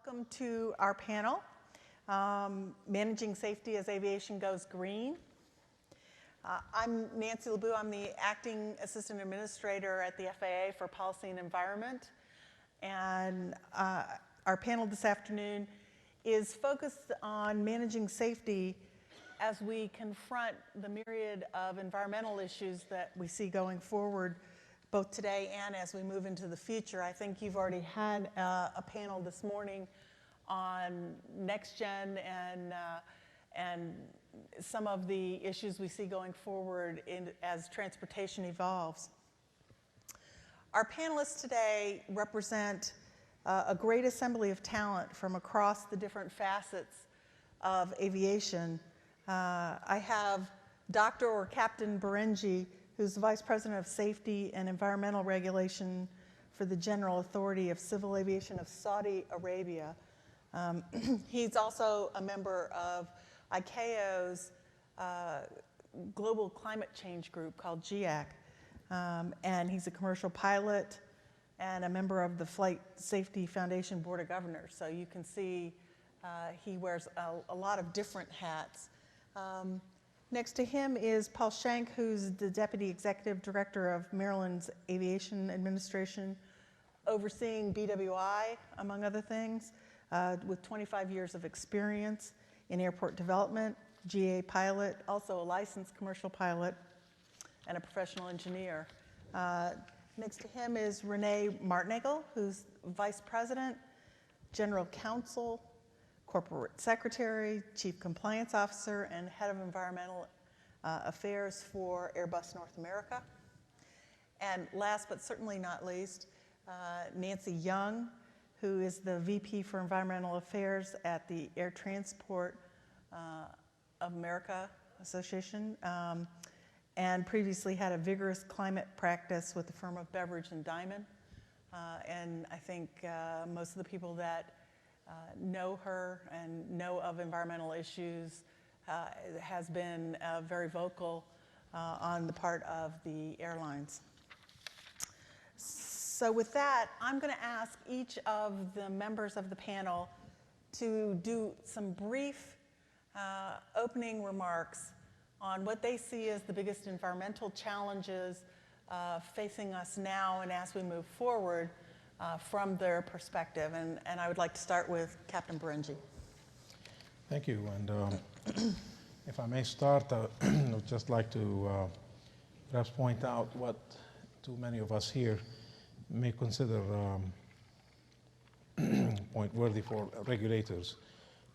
Welcome to our panel, Managing Safety as Aviation Goes Green. I'm Nancy LeBoux. I'm the Acting Assistant Administrator at the FAA for Policy and Environment. And our panel this afternoon is focused on managing safety as we confront the myriad of environmental issues that we see going forward, both today and as we move into the future. I think you've already had a panel this morning on next gen and some of the issues we see going forward as transportation evolves. Our panelists today represent a great assembly of talent from across the different facets of aviation. I have Dr. or Captain Berenji, who's the Vice President of Safety and Environmental Regulation for the General Authority of Civil Aviation of Saudi Arabia. He's also a member of ICAO's global climate change group called GIAC, and he's a commercial pilot and a member of the Flight Safety Foundation Board of Governors. So you can see he wears a lot of different hats. Next to him is Paul Schenk, who's the Deputy Executive Director of Maryland's Aviation Administration, overseeing BWI, among other things, with 25 years of experience in airport development, GA pilot, also a licensed commercial pilot, and a professional engineer. Next to him is Renee Martinagel, who's Vice President, General Counsel, Corporate Secretary, Chief Compliance Officer, and Head of Environmental Affairs for Airbus North America. And last but certainly not least, Nancy Young, who is the VP for Environmental Affairs at the Air Transport of America Association, and previously had a vigorous climate practice with the firm of Beveridge and Diamond. And I think most of the people that know her and know of environmental issues has been very vocal on the part of the airlines. So with that, I'm going to ask each of the members of the panel to do some brief opening remarks on what they see as the biggest environmental challenges facing us now and as we move forward from their perspective. And I would like to start with Captain Berenji. Thank you. And if I may start, I would just like to perhaps point out what too many of us here may consider point worthy for regulators.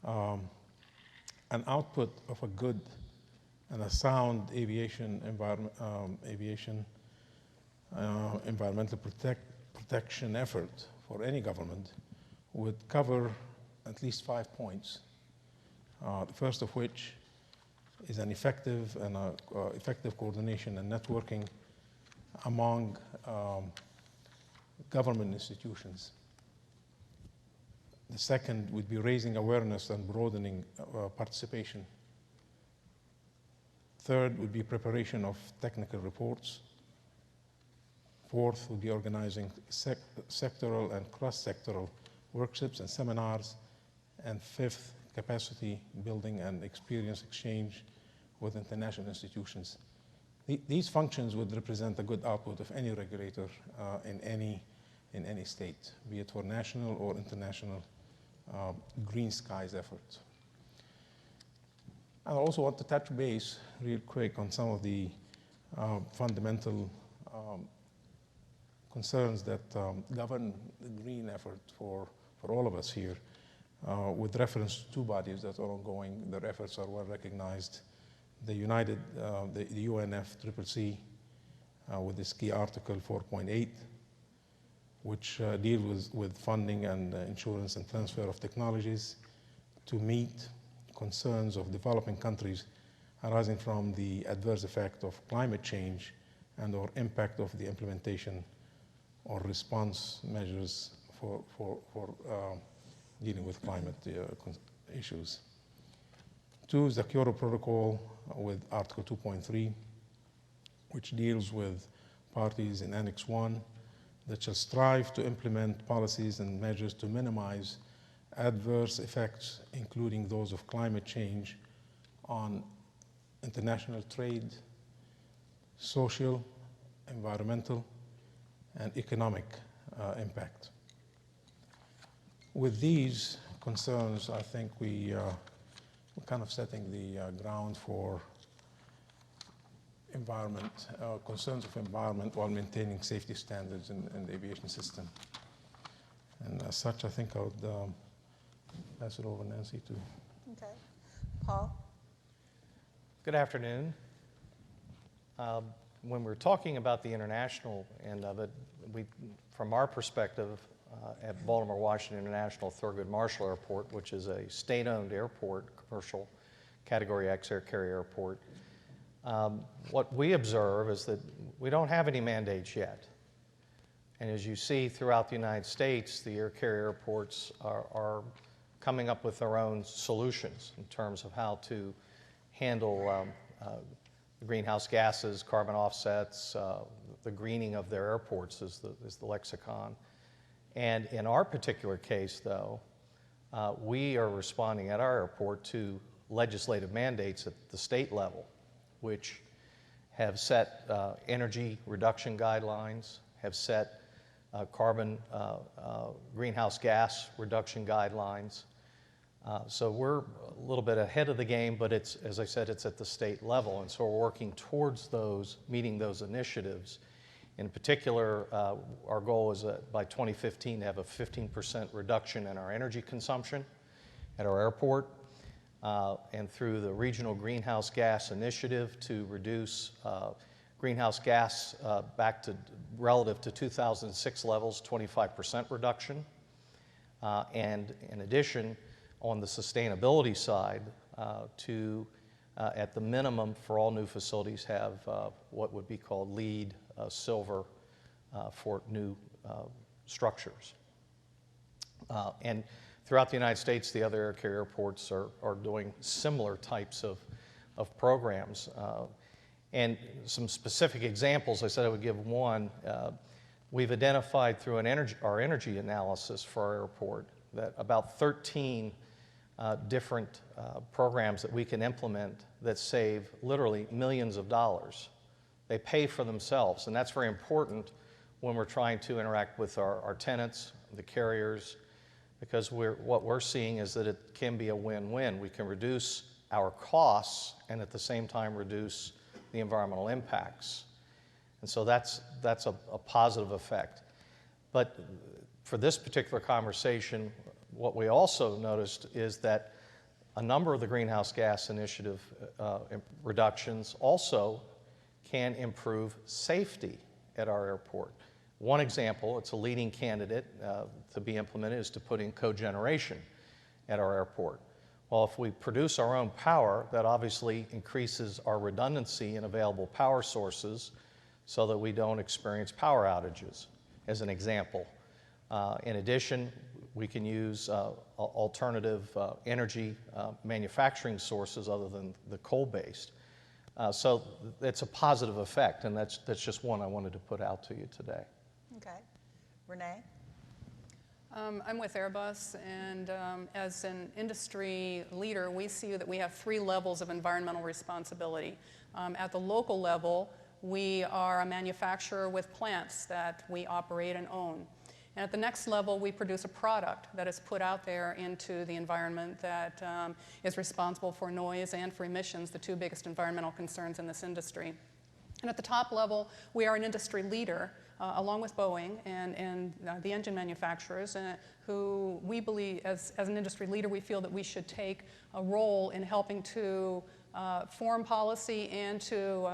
An output of a good and a sound aviation environmental protection effort for any government would cover at least 5 points. The first of which is an effective coordination and networking among government institutions. The second would be raising awareness and broadening participation. Third would be preparation of technical reports. Fourth would be organizing sectoral and cross-sectoral workshops and seminars. And fifth, capacity building and experience exchange with international institutions. These functions would represent a good output of any regulator in any state, be it for national or international green skies efforts. I also want to touch base real quick on some of the fundamental concerns that govern the green effort for all of us here, with reference to two bodies that are ongoing. Their efforts are well recognized. The UNFCCC with this key Article 4.8, which deals with funding and insurance and transfer of technologies to meet concerns of developing countries arising from the adverse effect of climate change and or impact of the implementation or response measures for dealing with climate issues. Two is the Kyoto Protocol with Article 2.3, which deals with parties in Annex 1 that shall strive to implement policies and measures to minimize adverse effects, including those of climate change, on international trade, social, environmental, and economic impact. With these concerns, I think we're kind of setting the ground for concerns of environment while maintaining safety standards in the aviation system. And as such, I think I would pass it over, Nancy, to. Okay. Paul? Good afternoon. When we're talking about the international end of it, from our perspective at Baltimore Washington International Thurgood Marshall Airport, which is a state-owned airport, commercial Category X air carrier airport, what we observe is that we don't have any mandates yet. And as you see throughout the United States, the air carrier airports are coming up with their own solutions in terms of how to handle greenhouse gases, carbon offsets, the greening of their airports is the lexicon. And in our particular case, though, we are responding at our airport to legislative mandates at the state level, which have set energy reduction guidelines, have set carbon greenhouse gas reduction guidelines. So we're a little bit ahead of the game, but it's, as I said, it's at the state level. And so we're working towards meeting those initiatives. In particular, our goal is by 2015 to have a 15% reduction in our energy consumption at our airport, and through the Regional Greenhouse Gas Initiative to reduce greenhouse gas back to relative to 2006 levels, 25% reduction. And in addition, on the sustainability side, to at the minimum for all new facilities have what would be called LEED silver for new structures. And throughout the United States, the other air carrier airports are doing similar types of programs. And some specific examples, I said I would give one. We've identified through our energy analysis for our airport that about 13 different programs that we can implement that save literally millions of dollars. They pay for themselves, and that's very important when we're trying to interact with our tenants, the carriers, because what we're seeing is that it can be a win-win. We can reduce our costs and at the same time reduce the environmental impacts. And so that's a positive effect. But for this particular conversation, what we also noticed is that a number of the greenhouse gas initiative reductions also can improve safety at our airport. One example, it's a leading candidate to be implemented, is to put in cogeneration at our airport. Well, if we produce our own power, that obviously increases our redundancy in available power sources so that we don't experience power outages, as an example. In addition, we can use alternative energy manufacturing sources other than the coal-based. So it's a positive effect, and that's just one I wanted to put out to you today. Okay. Renee? I'm with Airbus, and as an industry leader, we see that we have 3 levels of environmental responsibility. At the local level, we are a manufacturer with plants that we operate and own. And at the next level, we produce a product that is put out there into the environment that is responsible for noise and for emissions, the 2 biggest environmental concerns in this industry. And at the top level, we are an industry leader, along with Boeing and the engine manufacturers, who we believe, as an industry leader, we feel that we should take a role in helping to form policy and to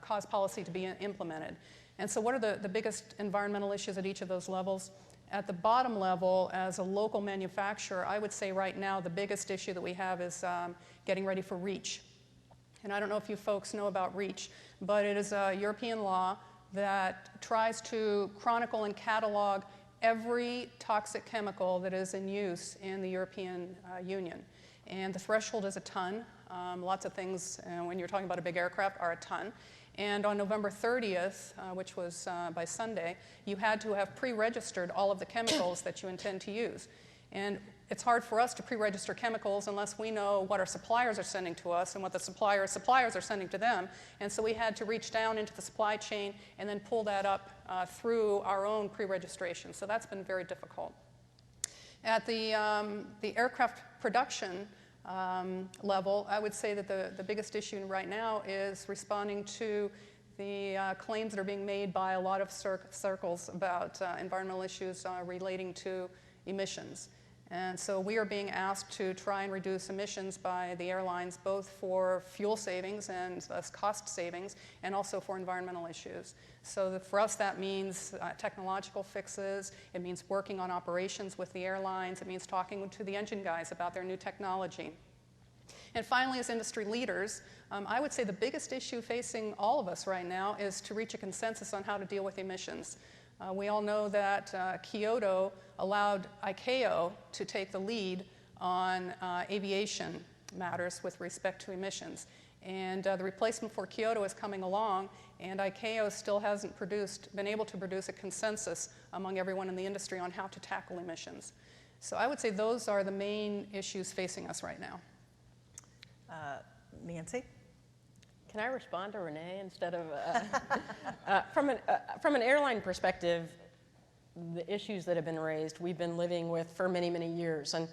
cause policy to be implemented. And so what are the biggest environmental issues at each of those levels? At the bottom level, as a local manufacturer, I would say right now the biggest issue that we have is getting ready for REACH. And I don't know if you folks know about REACH, but it is a European law that tries to chronicle and catalog every toxic chemical that is in use in the European Union. And the threshold is a ton. Lots of things, when you're talking about a big aircraft, are a ton. And on November 30th, which was by Sunday, you had to have pre-registered all of the chemicals that you intend to use. And it's hard for us to pre-register chemicals unless we know what our suppliers are sending to us and what the suppliers are sending to them. And so we had to reach down into the supply chain and then pull that up through our own pre-registration. So that's been very difficult. At the aircraft production level, I would say that the biggest issue right now is responding to the claims that are being made by a lot of circles about environmental issues relating to emissions. And so we are being asked to try and reduce emissions by the airlines, both for fuel savings and cost savings, and also for environmental issues. So for us, that means technological fixes. It means working on operations with the airlines. It means talking to the engine guys about their new technology. And finally, as industry leaders, I would say the biggest issue facing all of us right now is to reach a consensus on how to deal with emissions. We all know that Kyoto allowed ICAO to take the lead on aviation matters with respect to emissions. And the replacement for Kyoto is coming along, and ICAO still hasn't been able to produce a consensus among everyone in the industry on how to tackle emissions. So I would say those are the main issues facing us right now. Nancy? Can I respond to Renee instead of, from an airline perspective, the issues that have been raised, we've been living with for many, many years. And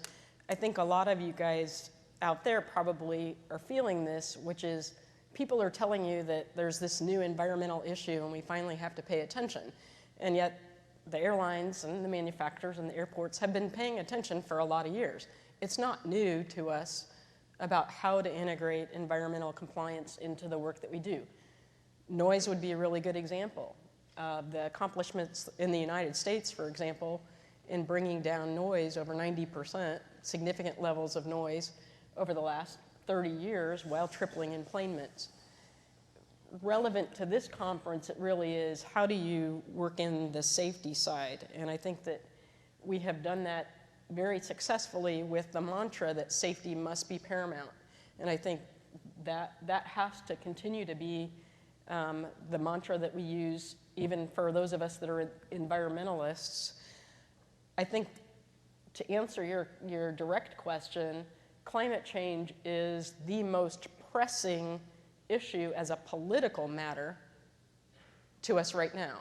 I think a lot of you guys out there probably are feeling this, which is people are telling you that there's this new environmental issue and we finally have to pay attention. And yet the airlines and the manufacturers and the airports have been paying attention for a lot of years. It's not new to us about how to integrate environmental compliance into the work that we do. Noise would be a really good example. The accomplishments in the United States, for example, in bringing down noise over 90%, significant levels of noise over the last 30 years while tripling enplanements. Relevant to this conference, it really is how do you work in the safety side? And I think that we have done that very successfully with the mantra that safety must be paramount. And I think that has to continue to be the mantra that we use even for those of us that are environmentalists. I think to answer your direct question, climate change is the most pressing issue as a political matter to us right now.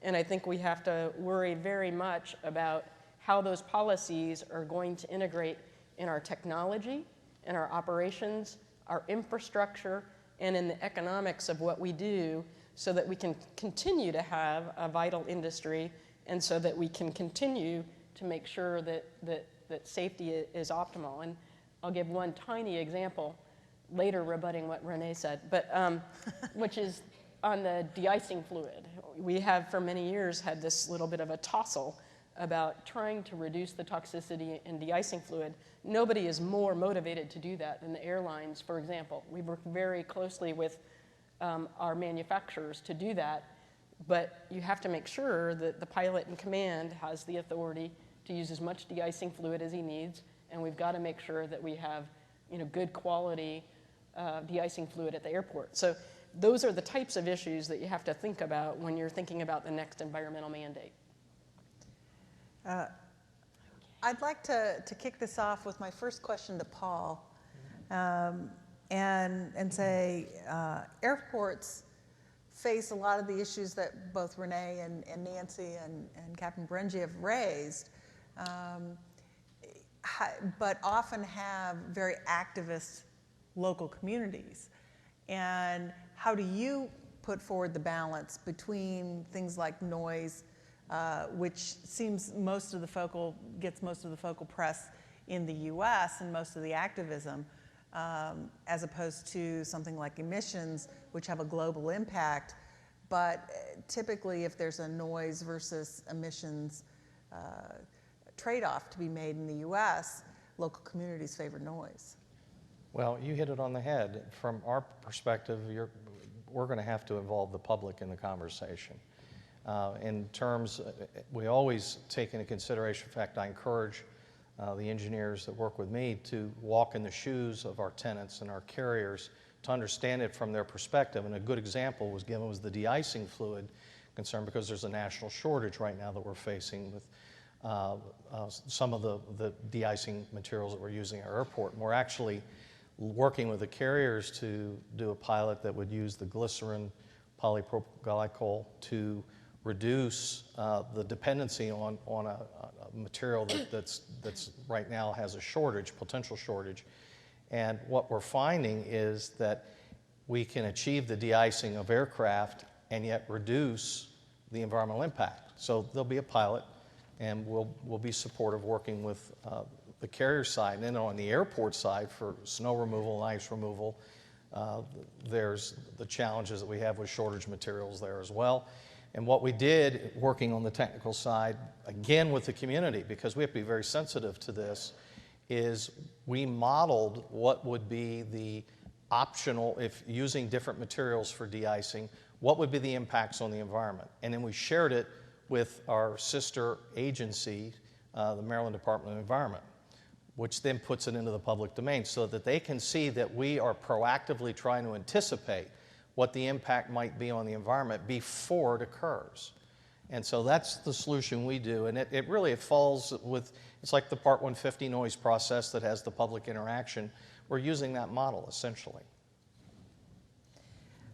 And I think we have to worry very much about how those policies are going to integrate in our technology, in our operations, our infrastructure, and in the economics of what we do so that we can continue to have a vital industry and so that we can continue to make sure that safety is optimal. And I'll give one tiny example later rebutting what Renee said, but which is on the de-icing fluid. We have for many years had this little bit of a tussle about trying to reduce the toxicity in de-icing fluid. Nobody is more motivated to do that than the airlines, for example. We work very closely with our manufacturers to do that, but you have to make sure that the pilot in command has the authority to use as much de-icing fluid as he needs, and we've got to make sure that we have good quality de-icing fluid at the airport. So those are the types of issues that you have to think about when you're thinking about the next environmental mandate. I'd like to kick this off with my first question to Paul, and say airports face a lot of the issues that both Renee and Nancy and Captain Berengi have raised, but often have very activist local communities. And how do you put forward the balance between things like noise, which seems gets most of the focal press in the US and most of the activism, as opposed to something like emissions, which have a global impact. But typically, if there's a noise versus emissions trade-off to be made in the US, local communities favor noise. Well, you hit it on the head. From our perspective, we're going to have to involve the public in the conversation. In terms, we always take into consideration, in fact, I encourage the engineers that work with me to walk in the shoes of our tenants and our carriers to understand it from their perspective. And a good example was the de-icing fluid concern, because there's a national shortage right now that we're facing with some of the de-icing materials that we're using at our airport. And we're actually working with the carriers to do a pilot that would use the glycerin polypropyl glycol to reduce the dependency on a material that's right now has a shortage, potential shortage. And what we're finding is that we can achieve the de-icing of aircraft and yet reduce the environmental impact. So there'll be a pilot, and we'll be supportive working with the carrier side. And then on the airport side for snow removal and ice removal, there's the challenges that we have with shortage materials there as well. And what we did, working on the technical side, again with the community, because we have to be very sensitive to this, is we modeled what would be the optional, if using different materials for de-icing, what would be the impacts on the environment. And then we shared it with our sister agency, the Maryland Department of Environment, which then puts it into the public domain so that they can see that we are proactively trying to anticipate what the impact might be on the environment before it occurs. And so that's the solution we do. And it really falls with, it's like the Part 150 noise process that has the public interaction. We're using that model, essentially.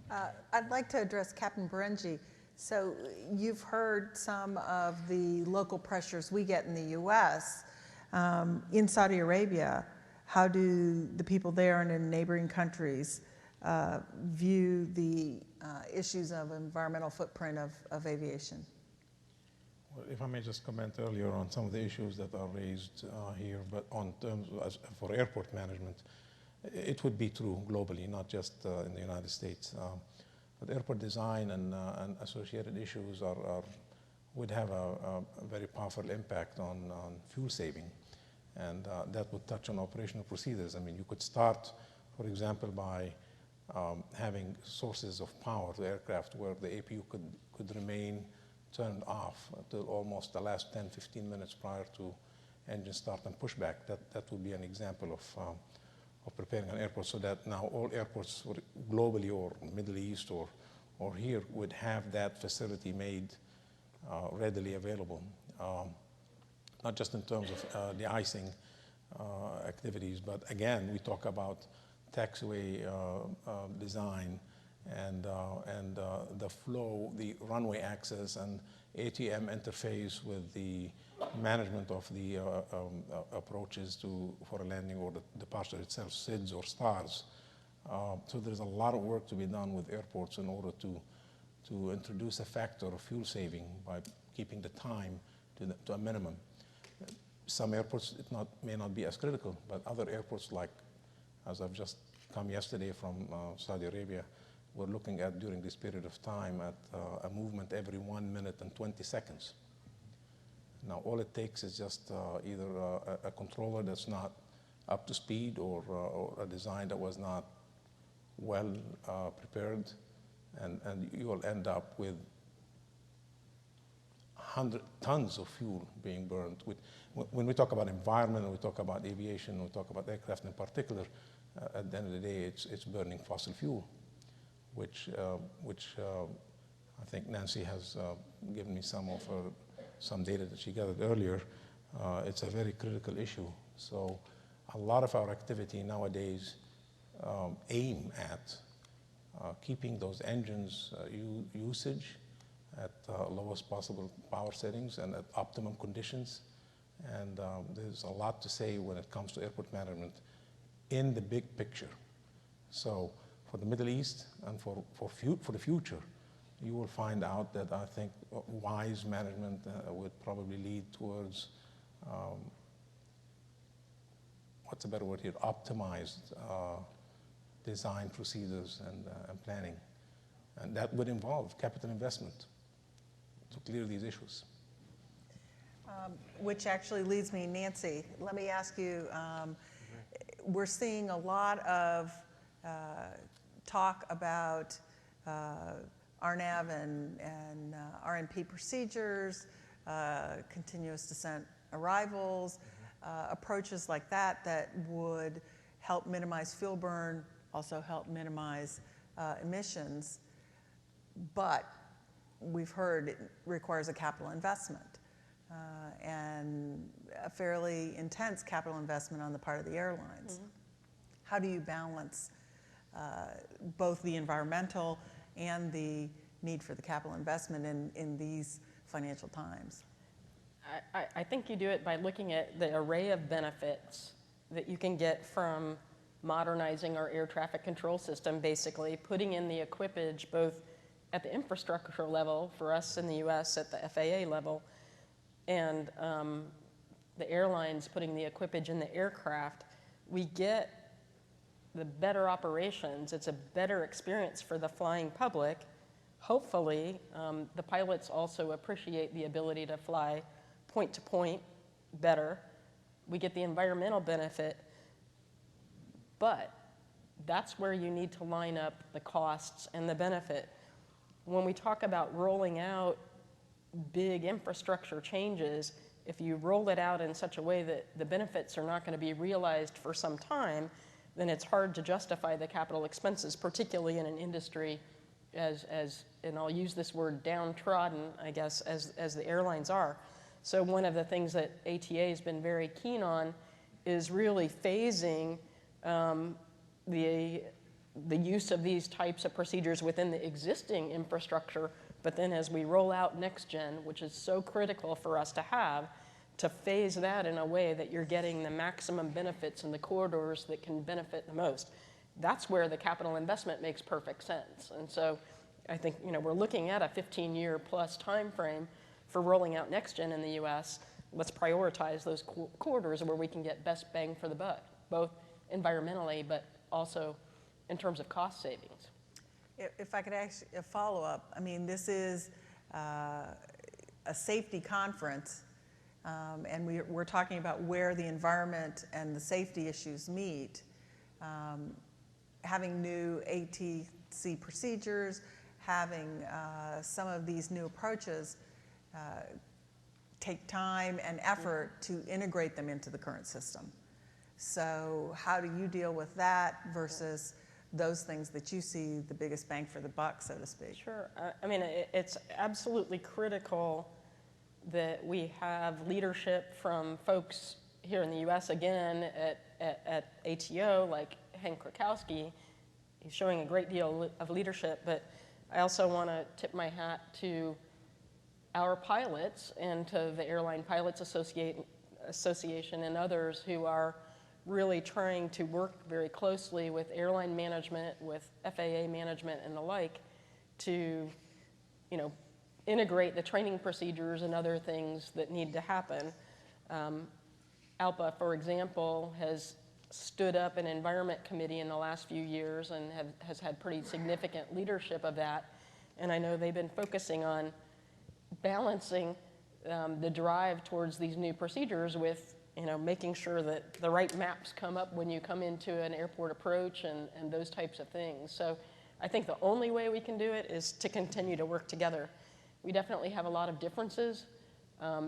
I'd like to address Captain Berengi. So you've heard some of the local pressures we get in the U.S. In Saudi Arabia. How do the people there and in neighboring countries view the issues of environmental footprint of aviation? Well, if I may just comment earlier on some of the issues that are raised here, but on terms for airport management, it would be true globally, not just in the United States. But airport design and associated issues would have a very powerful impact on fuel saving, and that would touch on operational procedures. I mean, you could start, for example, by having sources of power to aircraft where the APU could remain turned off until almost the last 10, 15 minutes prior to engine start and pushback. That would be an example of preparing an airport so that now all airports globally or Middle East or here would have that facility made readily available. Not just in terms of de-icing activities, but again, we talk about taxiway design and the flow, the runway access and ATM interface with the management of the approaches for a landing or the departure itself, SIDS or STARS. So there's a lot of work to be done with airports in order to introduce a factor of fuel saving by keeping the time to a minimum. Some airports may not be as critical, but other airports, like as I've just come yesterday from Saudi Arabia, we're looking at during this period of time at a movement every 1 minute and 20 seconds. Now, all it takes is just either a controller that's not up to speed or a design that was not well prepared, and you will end up with 100 tons of fuel being burned. When we talk about environment, and we talk about aviation, and we talk about aircraft in particular, at the end of the day, it's burning fossil fuel, which I think Nancy has given me some data that she gathered earlier. It's a very critical issue. So a lot of our activity nowadays aim at keeping those engines usage at lowest possible power settings and at optimum conditions. And there's a lot to say when it comes to airport management in the big picture. So for the Middle East and for the future, you will find out that I think wise management would probably lead towards, what's a better word here, optimized design procedures and planning. And that would involve capital investment to clear these issues. Which actually leads me, Nancy, let me ask you, we're seeing a lot of talk about RNAV and RNP procedures, continuous descent arrivals, approaches like that would help minimize fuel burn, also help minimize emissions, but we've heard it requires a capital investment. and a fairly intense capital investment on the part of the airlines. How do you balance both the environmental and the need for the capital investment in these financial times? I think you do it by looking at the array of benefits that you can get from modernizing our air traffic control system, basically putting in the equipage both at the infrastructure level for us in the US at the FAA level, and the airlines putting the equipage in the aircraft. We get the better operations. It's a better experience for the flying public. Hopefully, the pilots also appreciate the ability to fly point to point better. We get the environmental benefit, but that's where you need to line up the costs and the benefit. When we talk about rolling out big infrastructure changes, if you roll it out in such a way that the benefits are not going to be realized for some time, then it's hard to justify the capital expenses, particularly in an industry and I'll use this word downtrodden, I guess, as the airlines are. So one of the things that ATA has been very keen on is really phasing the use of these types of procedures within the existing infrastructure, but then as we roll out next gen, which is so critical for us to have, to phase that in a way that you're getting the maximum benefits in the corridors that can benefit the most. That's where the capital investment makes perfect sense. And so I think we're looking at a 15-year plus time frame for rolling out next gen in the US. Let's prioritize those corridors where we can get best bang for the buck, both environmentally but also in terms of cost savings. If I could ask a follow-up, I mean, this is a safety conference, and we're talking about where the environment and the safety issues meet. Having new ATC procedures, having some of these new approaches take time and effort to integrate them into the current system. So how do you deal with that versus those things that you see the biggest bang for the buck, so to speak? Sure. I mean, it's absolutely critical that we have leadership from folks here in the U.S. again at ATO, like Hank Krakowski. He's showing a great deal of leadership, but I also want to tip my hat to our pilots and to the Airline Pilots Association and others who are really trying to work very closely with airline management, with FAA management and the like to, integrate the training procedures and other things that need to happen. ALPA, for example, has stood up an environment committee in the last few years and has had pretty significant leadership of that. And I know they've been focusing on balancing the drive towards these new procedures with making sure that the right maps come up when you come into an airport approach and those types of things. So I think the only way we can do it is to continue to work together. We definitely have a lot of differences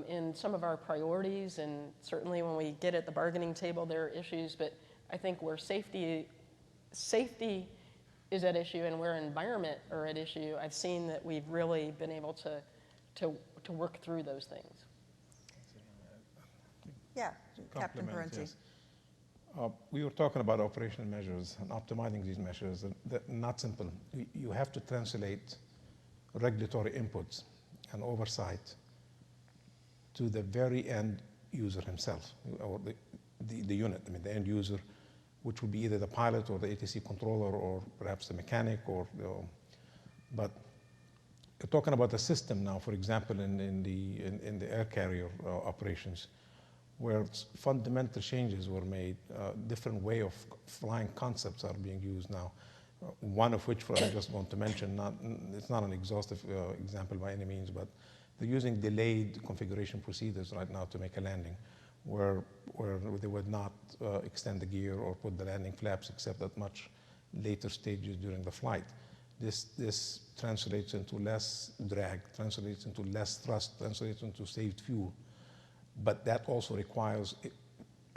in some of our priorities, and certainly when we get at the bargaining table, there are issues, but I think where safety is at issue and where environment are at issue, I've seen that we've really been able to work through those things. Yeah, Captain Parenti. Yes. We were talking about operational measures and optimizing these measures. They're not simple. You have to translate regulatory inputs and oversight to the very end user himself, or the unit, the end user, which would be either the pilot or the ATC controller or perhaps the mechanic but you're talking about a system now, for example, in the air carrier operations, where fundamental changes were made, different way of flying concepts are being used now. One of which I just want to mention, it's not an exhaustive example by any means, but they're using delayed configuration procedures right now to make a landing, where they would not extend the gear or put the landing flaps except at much later stages during the flight. This translates into less drag, translates into less thrust, translates into saved fuel. But that also requires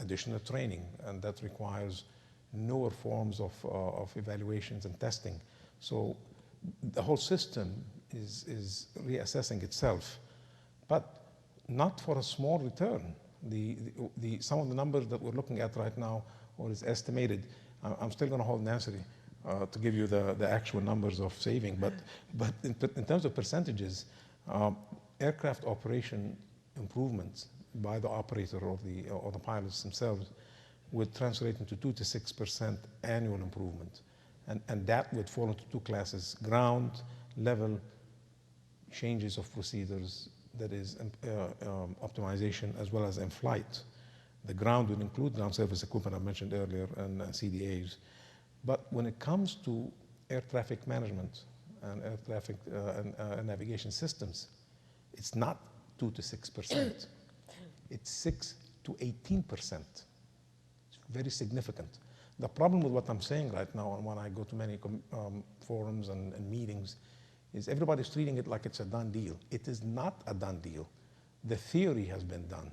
additional training, and that requires newer forms of evaluations and testing. So the whole system is reassessing itself. But not for a small return. Some of the numbers that we're looking at right now, or is estimated, I'm still going to hold Nancy to give you the actual numbers of saving, but in terms of percentages, aircraft operation improvements by the operator or the pilots themselves would translate into 2 to 6% annual improvement. And that would fall into two classes: ground level changes of procedures, that is optimization, as well as in flight. The ground would include ground service equipment I mentioned earlier and CDAs. But when it comes to air traffic management and air traffic and navigation systems, it's not 2 to 6%. It's 6 to 18%. It's very significant. The problem with what I'm saying right now, and when I go to many forums and meetings, is everybody's treating it like it's a done deal. It is not a done deal. The theory has been done.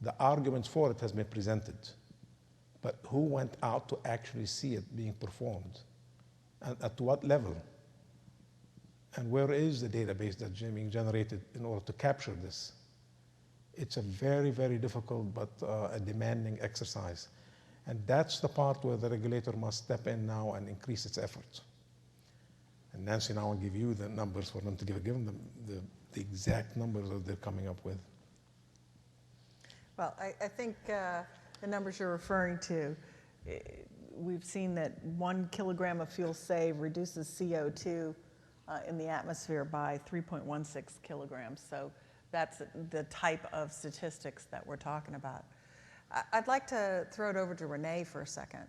The arguments for it has been presented. But who went out to actually see it being performed? And at what level? And where is the database that's being generated in order to capture this? It's a very, very difficult but a demanding exercise. And that's the part where the regulator must step in now and increase its efforts. And Nancy now will give you the numbers for them to give them the exact numbers that they're coming up with. Well, I think the numbers you're referring to, we've seen that 1 kilogram of fuel saved reduces CO2 in the atmosphere by 3.16 kilograms. So that's the type of statistics that we're talking about. I'd like to throw it over to Renee for a second.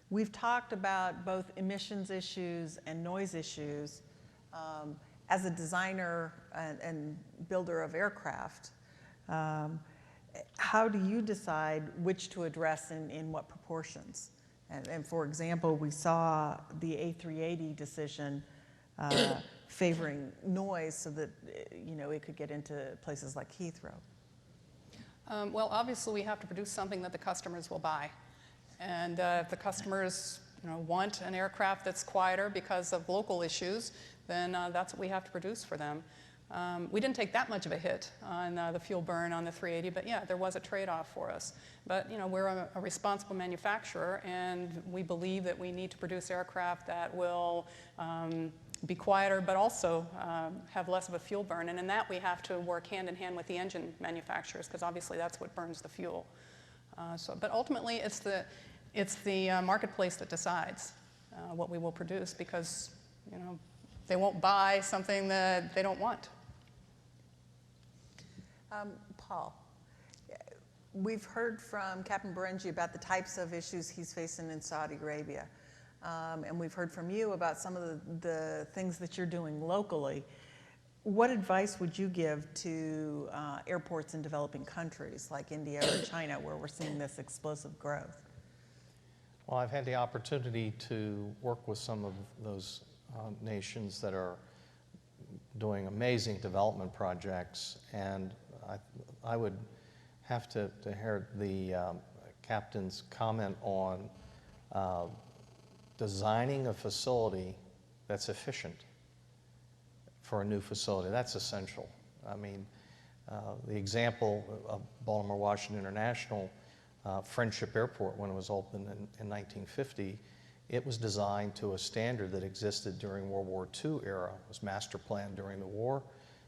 We've talked about both emissions issues and noise issues. As a designer and builder of aircraft, how do you decide which to address in what proportions? And for example, we saw the A380 decision favoring noise so that it could get into places like Heathrow. Well, obviously, we have to produce something that the customers will buy. And if the customers want an aircraft that's quieter because of local issues, then that's what we have to produce for them. We didn't take that much of a hit on the fuel burn on the 380, but yeah, there was a trade-off for us. But we're a responsible manufacturer, and we believe that we need to produce aircraft that will be quieter, but also have less of a fuel burn. And in that, we have to work hand in hand with the engine manufacturers, because obviously that's what burns the fuel. But ultimately, it's the marketplace that decides what we will produce, because they won't buy something that they don't want. Paul, we've heard from Captain Berengi about the types of issues he's facing in Saudi Arabia. And we've heard from you about some of the things that you're doing locally. What advice would you give to airports in developing countries like India or China, where we're seeing this explosive growth? Well, I've had the opportunity to work with some of those nations that are doing amazing development projects, and I would have to hear the captain's comment on designing a facility that's efficient for a new facility. That's essential. I mean, the example of Baltimore Washington International Friendship Airport, when it was opened in 1950, it was designed to a standard that existed during World War II era. It was master planned during the war,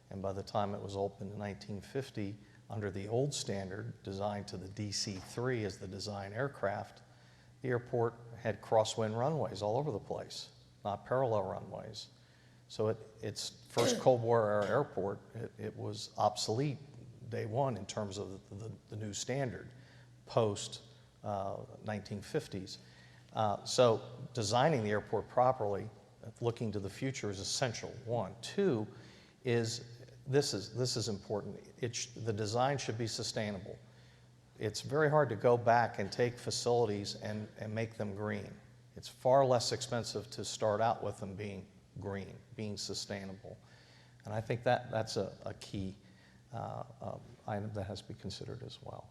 and by the time it was opened in 1950, under the old standard, designed to the DC-3 as the design aircraft, the airport had crosswind runways all over the place, not parallel runways. So its first Cold War era airport, it was obsolete day one in terms of the new standard, post 1950s. So designing the airport properly, looking to the future, is essential. One. Two is, this is important. The design should be sustainable. It's very hard to go back and take facilities and make them green. It's far less expensive to start out with them being green, being sustainable. And I think that's a key item that has to be considered as well.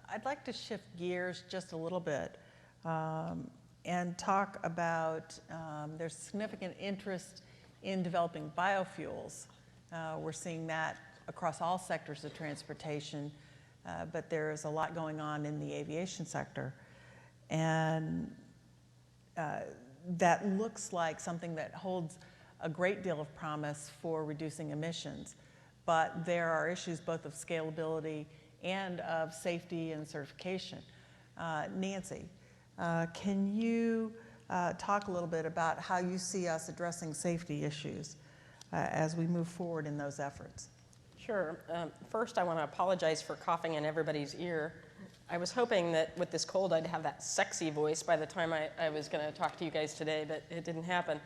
I'd like to shift gears just a little bit and talk about there's significant interest in developing biofuels We're seeing that across all sectors of transportation, but there is a lot going on in the aviation sector. And that looks like something that holds a great deal of promise for reducing emissions. But there are issues both of scalability and of safety and certification. Nancy, can you talk a little bit about how you see us addressing safety issues as we move forward in those efforts? Sure. First, I want to apologize for coughing in everybody's ear. I was hoping that with this cold I'd have that sexy voice by the time I was going to talk to you guys today, but it didn't happen.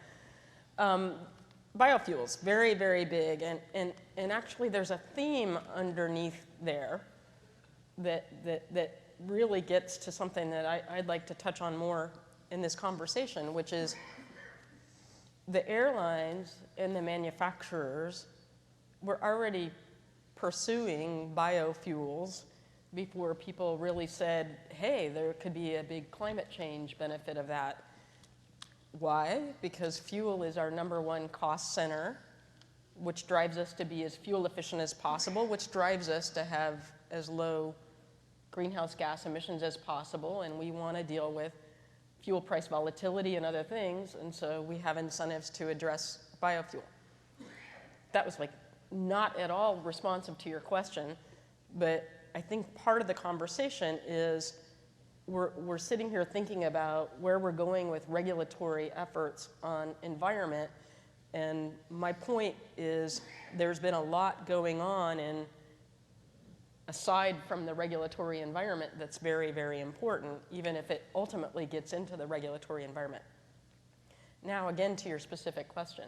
Biofuels, very, very big, and actually there's a theme underneath there that really gets to something that I'd like to touch on more in this conversation, which is the airlines and the manufacturers were already pursuing biofuels before people really said, hey, there could be a big climate change benefit of that. Why? Because fuel is our #1 cost center, which drives us to be as fuel efficient as possible, which drives us to have as low greenhouse gas emissions as possible, and we want to deal with fuel price volatility and other things, and so we have incentives to address biofuel. That was like not at all responsive to your question, but I think part of the conversation is we're sitting here thinking about where we're going with regulatory efforts on environment, and my point is there's been a lot going on in aside from the regulatory environment that's very, very important, even if it ultimately gets into the regulatory environment. Now, again, to your specific question.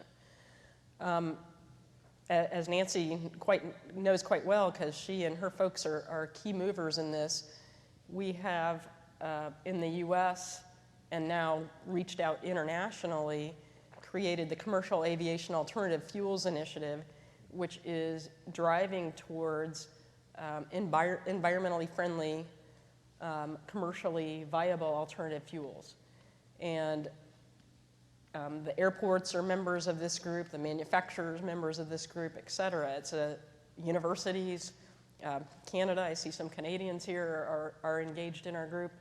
As Nancy knows quite well, because she and her folks are key movers in this, we have in the US and now reached out internationally, created the Commercial Aviation Alternative Fuels Initiative, which is driving towards environmentally friendly, commercially viable alternative fuels. And the airports are members of this group, the manufacturers members of this group, et cetera. It's universities, Canada, I see some Canadians here are engaged in our group.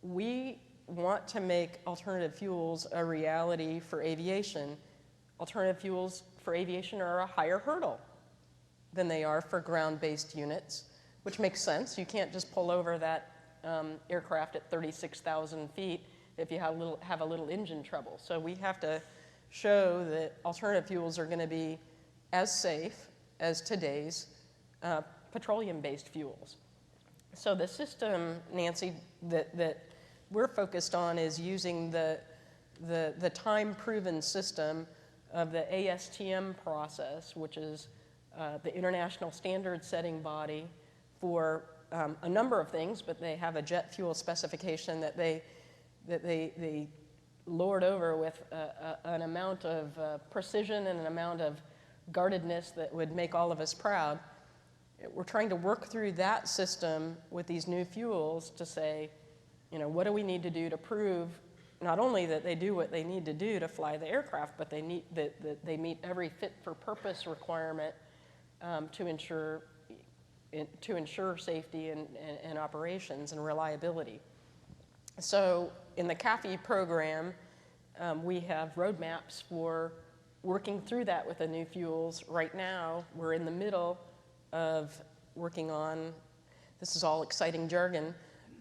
We want to make alternative fuels a reality for aviation. Alternative fuels for aviation are a higher hurdle than they are for ground-based units, which makes sense. You can't just pull over that aircraft at 36,000 feet if you have a little engine trouble. So we have to show that alternative fuels are going to be as safe as today's petroleum-based fuels. So the system, Nancy, that we're focused on is using the time-proven system of the ASTM process, which is the international standard-setting body for a number of things, but they have a jet fuel specification that they lord over with an amount of precision and an amount of guardedness that would make all of us proud. We're trying to work through that system with these new fuels to say, what do we need to do to prove not only that they do what they need to do to fly the aircraft, but that they meet every fit-for-purpose requirement to ensure safety and operations and reliability. So in the CAFE program, we have roadmaps for working through that with the new fuels. Right now, we're in the middle of working on, this is all exciting jargon,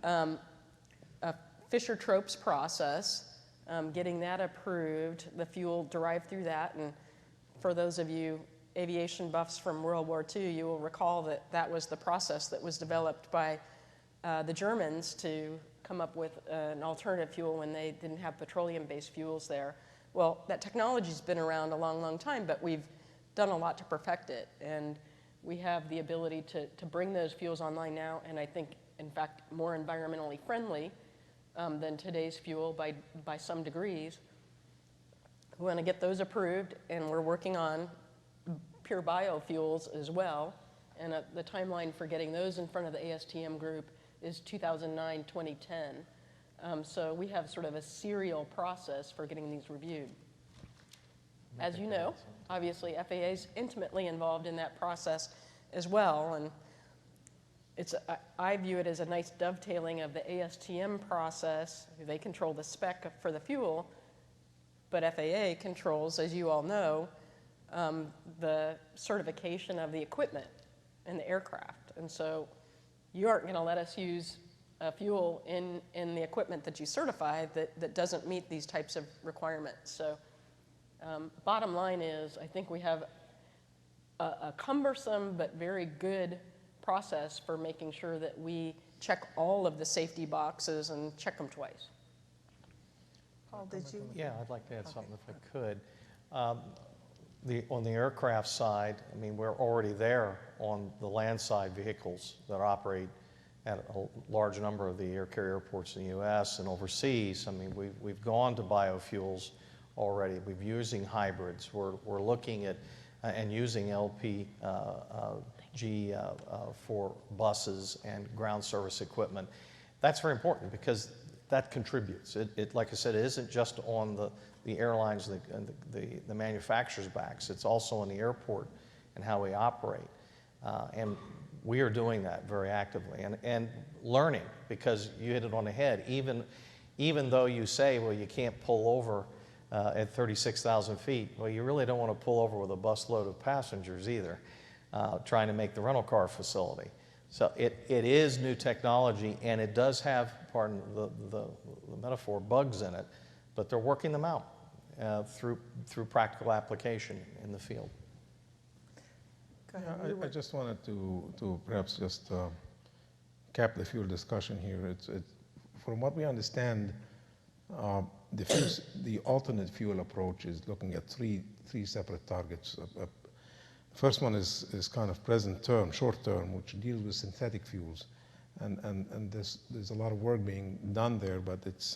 a Fischer-Tropsch process, getting that approved, the fuel derived through that. And for those of you aviation buffs from World War II, you will recall that that was the process that was developed by the Germans to come up with an alternative fuel when they didn't have petroleum-based fuels there. Well, that technology's been around a long, long time, but we've done a lot to perfect it. And we have the ability to bring those fuels online now, and I think, in fact, more environmentally friendly than today's fuel by some degrees. We want to get those approved, and we're working on pure biofuels as well. And the timeline for getting those in front of the ASTM group is 2009, 2010. So we have sort of a serial process for getting these reviewed. as you know, obviously FAA is intimately involved in that process as well. And I view it as a nice dovetailing of the ASTM process. They control the spec for the fuel, but FAA controls, as you all know, the certification of the equipment and the aircraft. And so you aren't going to let us use a fuel in the equipment that you certify that doesn't meet these types of requirements. So bottom line is, I think we have a cumbersome but very good process for making sure that we check all of the safety boxes and check them twice. Paul, did you? Yeah, I'd like to add something if I could. On the aircraft side, I mean, we're already there on the land side vehicles that operate at a large number of the air carrier airports in the U.S. and overseas. I mean, we've gone to biofuels already. We're using hybrids. We're looking at and using LPG for buses and ground service equipment. That's very important because that contributes. Like I said, it isn't just on the airlines and the manufacturers' backs. It's also on the airport and how we operate. And we are doing that very actively and learning, because you hit it on the head. Even though you say, well, you can't pull over at 36,000 feet, well, you really don't want to pull over with a busload of passengers either, trying to make the rental car facility. So it is new technology, and it does have, pardon the metaphor, bugs in it, but they're working them out through practical application in the field. Go ahead. I just wanted to perhaps just cap the fuel discussion here. From what we understand, the alternate fuel approach is looking at three separate targets. First one is kind of present term, short term, which deals with synthetic fuels, and there's a lot of work being done there, but it's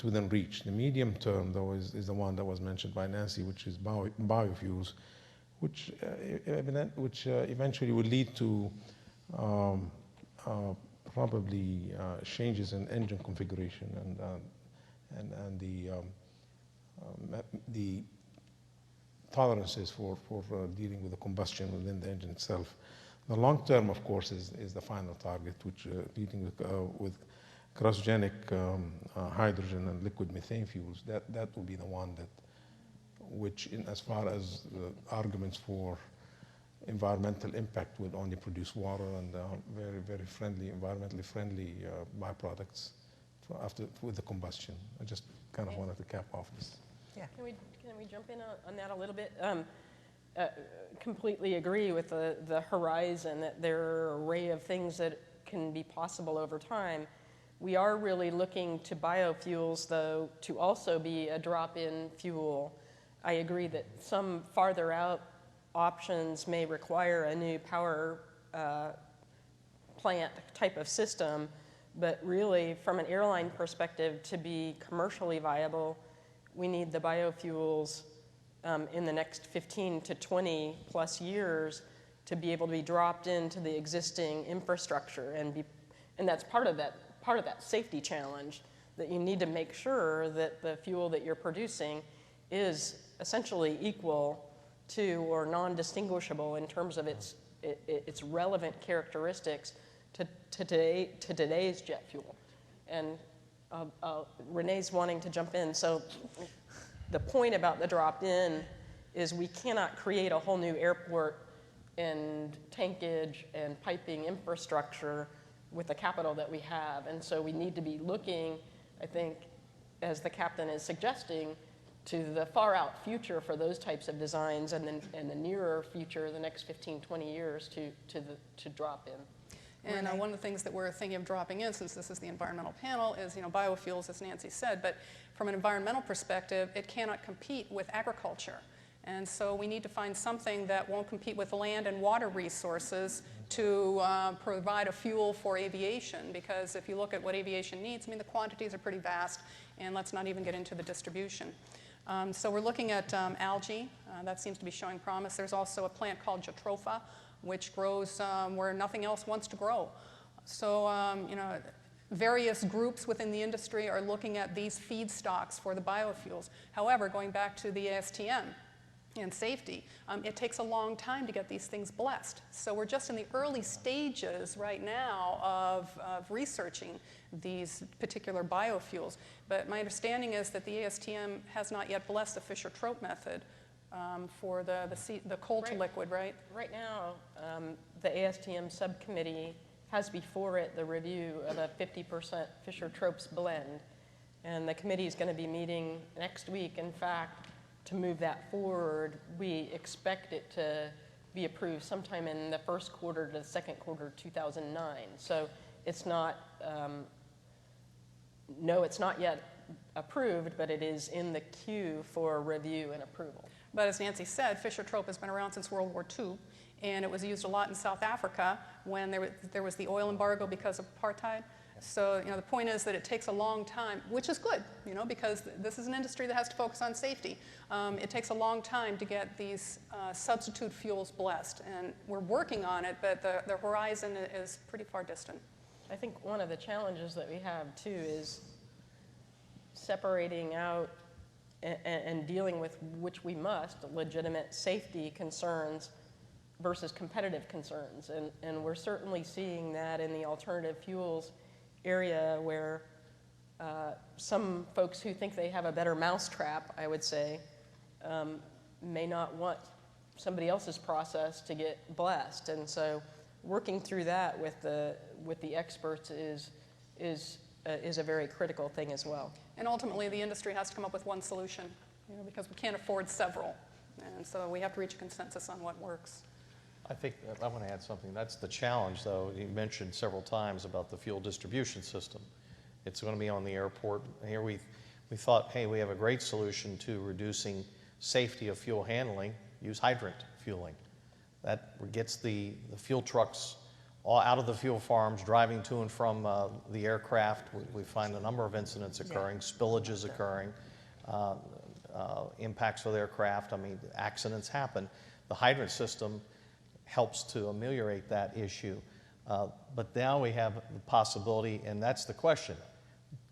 within reach. The medium term, though, is the one that was mentioned by Nancy, which is biofuels, which eventually will lead to probably changes in engine configuration and the tolerances for dealing with the combustion within the engine itself. The long term, of course, is the final target, which dealing with cryogenic hydrogen and liquid methane fuels. That will be the one which, as far as the arguments for environmental impact, would only produce water and very, very friendly, environmentally friendly byproducts with the combustion. I just kind of wanted to cap off this. Yeah. Can we jump in on that a little bit? Completely agree with the horizon, that there are an array of things that can be possible over time. We are really looking to biofuels, though, to also be a drop-in fuel. I agree that some farther out options may require a new power plant type of system, but really, from an airline perspective, to be commercially viable, we need the biofuels in the next 15 to 20 plus years to be able to be dropped into the existing infrastructure, and that's part of that safety challenge, that you need to make sure that the fuel that you're producing is essentially equal to or non-distinguishable in terms of its relevant characteristics to today's jet fuel. And Renee's wanting to jump in. So the point about the drop-in is we cannot create a whole new airport and tankage and piping infrastructure with the capital that we have. And so we need to be looking, I think, as the captain is suggesting, to the far out future for those types of designs, and the nearer future, the next 15, 20 years to drop in. And one of the things that we're thinking of dropping in, since this is the environmental panel, is biofuels, as Nancy said. But from an environmental perspective, it cannot compete with agriculture. And so we need to find something that won't compete with land and water resources to provide a fuel for aviation. Because if you look at what aviation needs, I mean, the quantities are pretty vast, and let's not even get into the distribution. So we're looking at algae. That seems to be showing promise. There's also a plant called Jatropha, which grows where nothing else wants to grow. So, various groups within the industry are looking at these feedstocks for the biofuels. However, going back to the ASTM and safety, it takes a long time to get these things blessed. So we're just in the early stages right now of researching these particular biofuels. But my understanding is that the ASTM has not yet blessed the Fischer-Tropsch method for the coal to liquid, right? Right now, the ASTM subcommittee has before it the review of a 50% Fischer-Tropsch blend. And the committee is going to be meeting next week. In fact, to move that forward, we expect it to be approved sometime in the first quarter to the second quarter 2009. So it's not, no, it's not yet approved, but it is in the queue for review and approval. But as Nancy said, Fischer-Tropsch has been around since World War II, and it was used a lot in South Africa when there was the oil embargo because of apartheid. So, the point is that it takes a long time, which is good, because this is an industry that has to focus on safety. It takes a long time to get these substitute fuels blessed, and we're working on it, but the horizon is pretty far distant. I think one of the challenges that we have, too, is separating out and dealing with, which we must, legitimate safety concerns versus competitive concerns. And we're certainly seeing that in the alternative fuels area where some folks who think they have a better mousetrap, I would say, may not want somebody else's process to get blessed. And so working through that with the experts is a very critical thing as well. And ultimately, the industry has to come up with one solution, because we can't afford several. And so we have to reach a consensus on what works. I think I want to add something. That's the challenge, though. You mentioned several times about the fuel distribution system. It's going to be on the airport. Here we thought, hey, we have a great solution to reducing safety of fuel handling. Use hydrant fueling. That gets the fuel trucks all out of the fuel farms, driving to and from the aircraft. We find a number of incidents occurring, spillages occurring, impacts with aircraft. I mean, accidents happen. The hydrant system helps to ameliorate that issue. But now we have the possibility, and that's the question,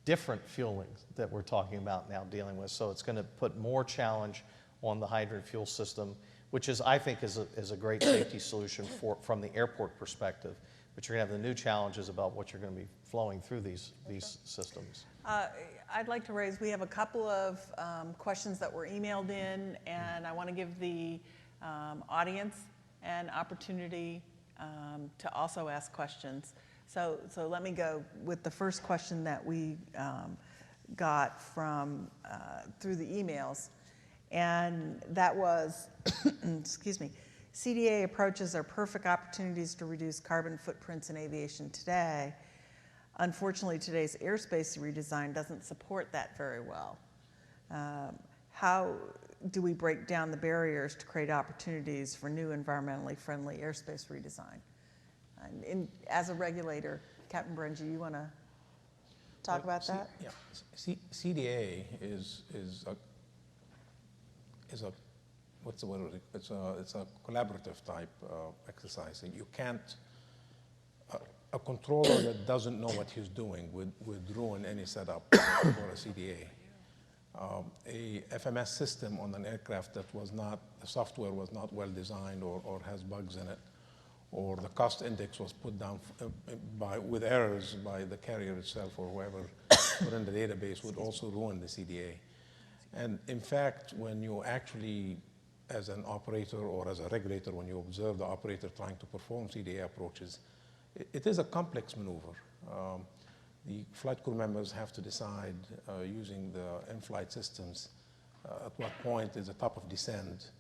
different fuelings that we're talking about now dealing with. So it's going to put more challenge on the hydrant fuel system, which is, I think, is a great safety solution from the airport perspective. But you're going to have the new challenges about what you're going to be flowing through these systems. I'd like to raise, we have a couple of questions that were emailed in, and I want to give the audience an opportunity to also ask questions. So let me go with the first question that we got from through the emails, and that was, excuse me, CDA approaches are perfect opportunities to reduce carbon footprints in aviation today. Unfortunately, today's airspace redesign doesn't support that very well. How do we break down the barriers to create opportunities for new environmentally friendly airspace redesign? And as a regulator, Captain Berenji, you want to talk about that? Yeah, CDA is a what's the word? It's a collaborative type exercise. You can't a controller that doesn't know what he's doing would ruin any setup for a CDA. A FMS system on an aircraft that was not, the software was not well designed or has bugs in it, or the cost index was put down with errors by the carrier itself or whoever put in the database, would also ruin the CDA. And in fact, when you actually, as an operator or as a regulator, when you observe the operator trying to perform CDA approaches, it is a complex maneuver. The flight crew members have to decide, using the in-flight systems, at what point is the top of descent.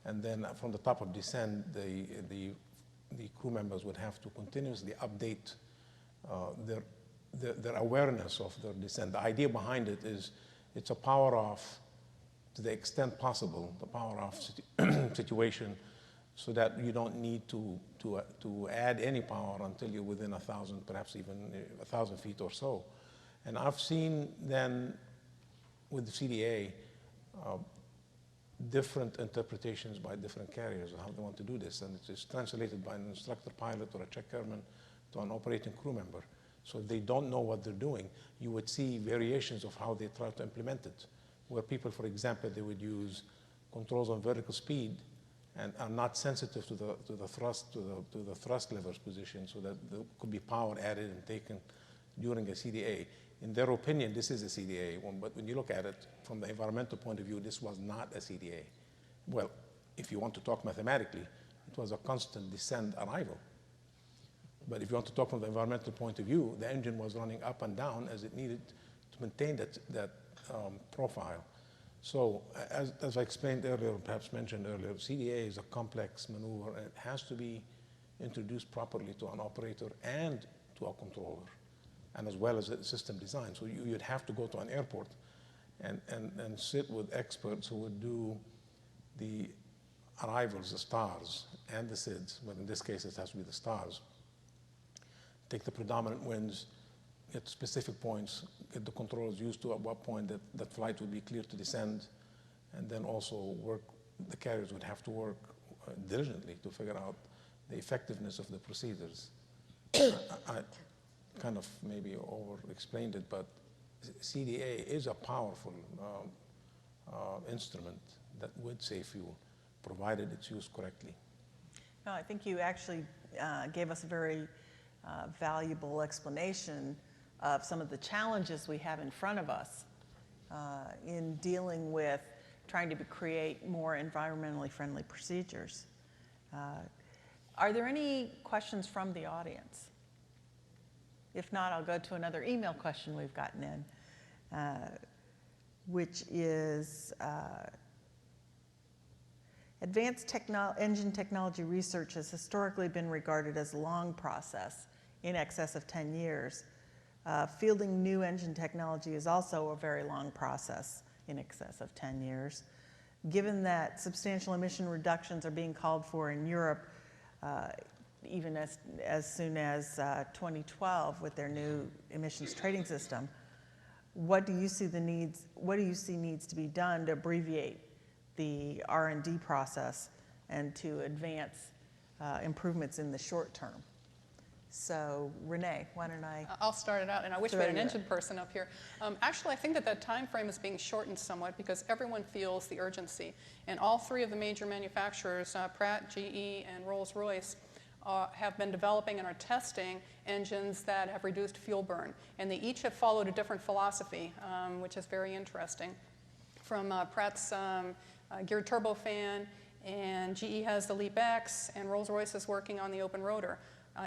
And then from the top of descent, the crew members would have to continuously update their awareness of their descent. The idea behind it is it's a power off to the extent possible, the power off situation, so that you don't need to add any power until you're within 1,000, perhaps even 1,000 feet or so. And I've seen then with the CDA different interpretations by different carriers of how they want to do this, and it is translated by an instructor pilot or a check airman to an operating crew member. So if they don't know what they're doing, you would see variations of how they try to implement it, where people, for example, they would use controls on vertical speed and are not sensitive to the thrust levers position, so that there could be power added and taken during a CDA. In their opinion, this is a CDA, but when you look at it from the environmental point of view, this was not a CDA. Well, if you want to talk mathematically, it was a constant descent arrival. But if you want to talk from the environmental point of view, the engine was running up and down as it needed to maintain that profile. So as I explained earlier, or perhaps mentioned earlier, CDA is a complex maneuver, and it has to be introduced properly to an operator and to a controller, and as well as a system design. So you'd have to go to an airport and sit with experts who would do the arrivals, the stars, and the SIDS, but in this case it has to be the stars. Take the predominant winds, get specific points, get the controllers used to at what point that flight would be clear to descend, and then also the carriers would have to work diligently to figure out the effectiveness of the procedures. I kind of maybe over-explained it, but CDA is a powerful instrument that would save fuel, provided it's used correctly. No, I think you actually gave us a very valuable explanation of some of the challenges we have in front of us in dealing with trying to create more environmentally friendly procedures. Are there any questions from the audience? If not, I'll go to another email question we've gotten in, which is, advanced engine technology research has historically been regarded as a long process in excess of 10 years. Fielding new engine technology is also a very long process in excess of 10 years. Given that substantial emission reductions are being called for in Europe, even as soon as 2012 with their new emissions trading system, what do you see needs to be done to abbreviate the R&D process and to advance improvements in the short term? So Renee, why don't I? I'll start it out, and I wish we had an engine person up here. Actually, I think that time frame is being shortened somewhat because everyone feels the urgency. And all three of the major manufacturers, Pratt, GE, and Rolls-Royce, have been developing and are testing engines that have reduced fuel burn. And they each have followed a different philosophy, which is very interesting. From Pratt's geared turbofan, and GE has the LEAP X, and Rolls-Royce is working on the open rotor.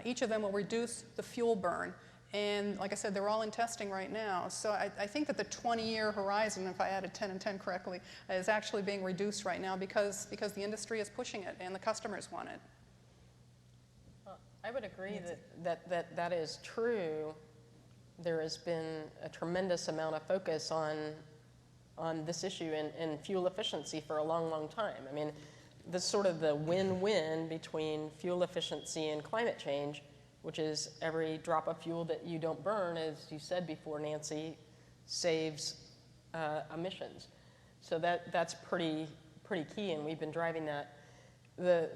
Each of them will reduce the fuel burn. And like I said, they're all in testing right now. So I think that the 20-year horizon, if I added 10 and 10 correctly, is actually being reduced right now because the industry is pushing it and the customers want it. I would agree that is true. There has been a tremendous amount of focus on this issue and fuel efficiency for a long, long time. I mean, the sort of the win-win between fuel efficiency and climate change, which is every drop of fuel that you don't burn, as you said before, Nancy, saves emissions. So that's pretty key, and we've been driving that. The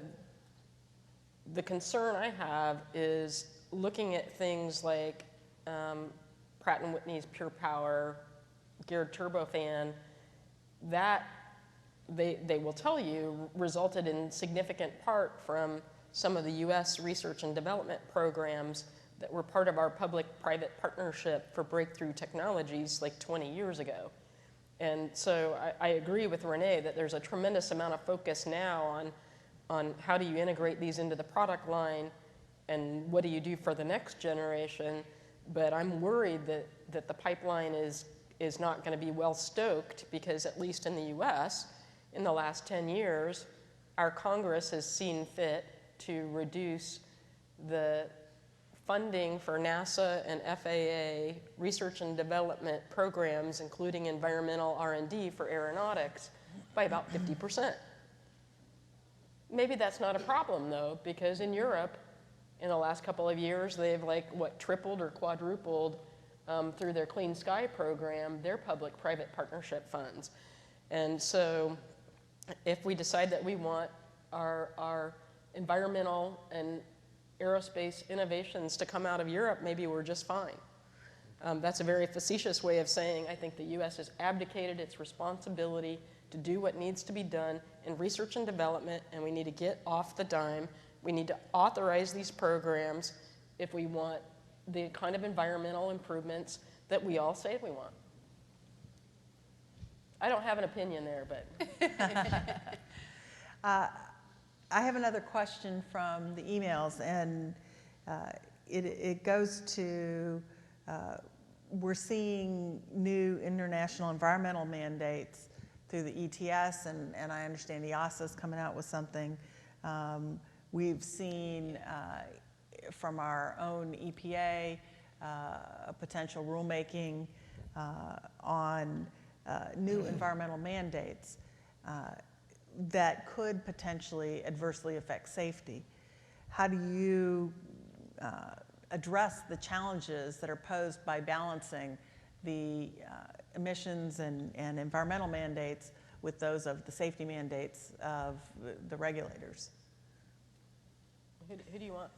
concern I have is looking at things like Pratt & Whitney's Pure Power geared turbofan, that they will tell you resulted in significant part from some of the U.S. research and development programs that were part of our public-private partnership for breakthrough technologies like 20 years ago. And so I agree with Renee that there's a tremendous amount of focus now on how do you integrate these into the product line and what do you do for the next generation. But I'm worried that the pipeline is not going to be well stoked because, at least in the U.S., in the last 10 years, our Congress has seen fit to reduce the funding for NASA and FAA research and development programs, including environmental R&D for aeronautics, by about 50%. Maybe that's not a problem, though, because in Europe, in the last couple of years, they've tripled or quadrupled through their Clean Sky program, their public-private partnership funds. And so if we decide that we want our environmental and aerospace innovations to come out of Europe, maybe we're just fine. That's a very facetious way of saying I think the U.S. has abdicated its responsibility to do what needs to be done in research and development, and we need to get off the dime. We need to authorize these programs if we want the kind of environmental improvements that we all say we want. I don't have an opinion there, but. I have another question from the emails, and it goes to, we're seeing new international environmental mandates through the ETS, and I understand EASA is coming out with something. We've seen from our own EPA a potential rulemaking on new environmental mandates that could potentially adversely affect safety. How do you address the challenges that are posed by balancing the emissions and environmental mandates with those of the safety mandates of the regulators? Who do you want?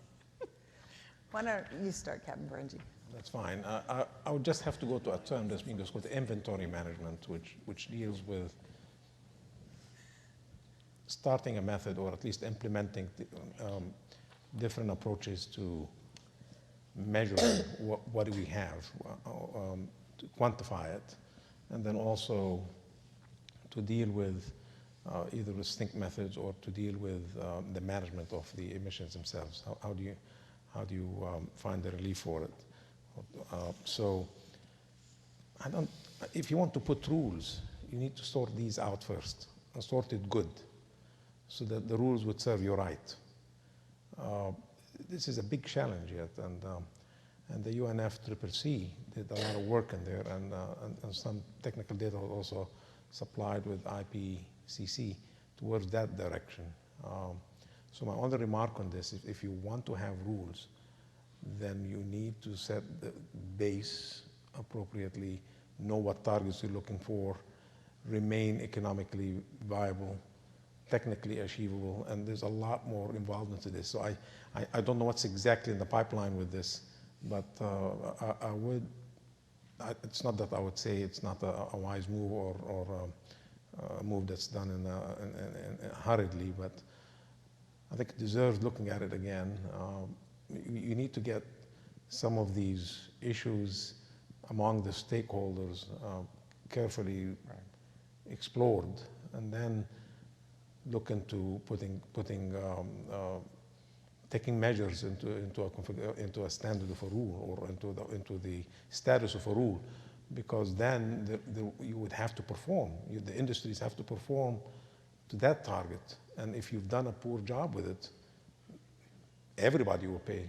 Why don't you start, Captain Berengi? That's fine. I would just have to go to a term that's being called inventory management, which deals with starting a method, or at least implementing different approaches to measure what do we have, to quantify it, and then also to deal with either distinct methods or to deal with the management of the emissions themselves. How do you find the relief for it? So if you want to put rules, you need to sort these out first and sort it good, so that the rules would serve you right. This is a big challenge yet, and the UNFCCC did a lot of work in there, and some technical data was also supplied with IPCC towards that direction. So my only remark on this is, if you want to have rules, then you need to set the base appropriately, know what targets you're looking for, remain economically viable, technically achievable, and there's a lot more involved into this. So I don't know what's exactly in the pipeline with this, but it's not that I would say it's not a wise move or a move that's done hurriedly, but I think it deserves looking at it again. You need to get some of these issues among the stakeholders carefully explored, and then look into taking measures into a standard of a rule, or into the status of a rule, because then you would have to perform. The industries have to perform to that target, and if you've done a poor job with it, everybody will pay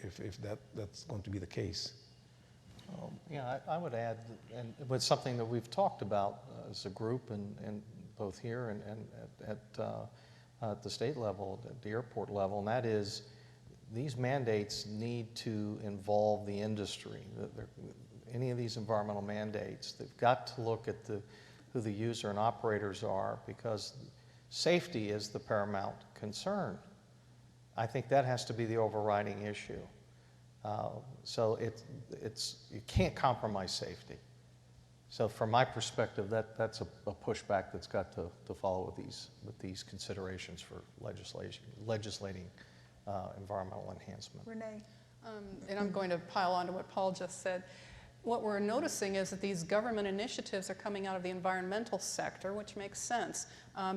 if that's going to be the case. Yeah, I would add, and it's something that we've talked about as a group, and both here and at the state level, at the airport level, and that is, these mandates need to involve the industry. Any of these environmental mandates, they've got to look at who the user and operators are, because safety is the paramount concern. I think that has to be the overriding issue. So you can't compromise safety. So from my perspective, that's a pushback that's got to follow with these considerations for legislating environmental enhancement. Renee? And I'm going to pile on to what Paul just said. What we're noticing is that these government initiatives are coming out of the environmental sector, which makes sense,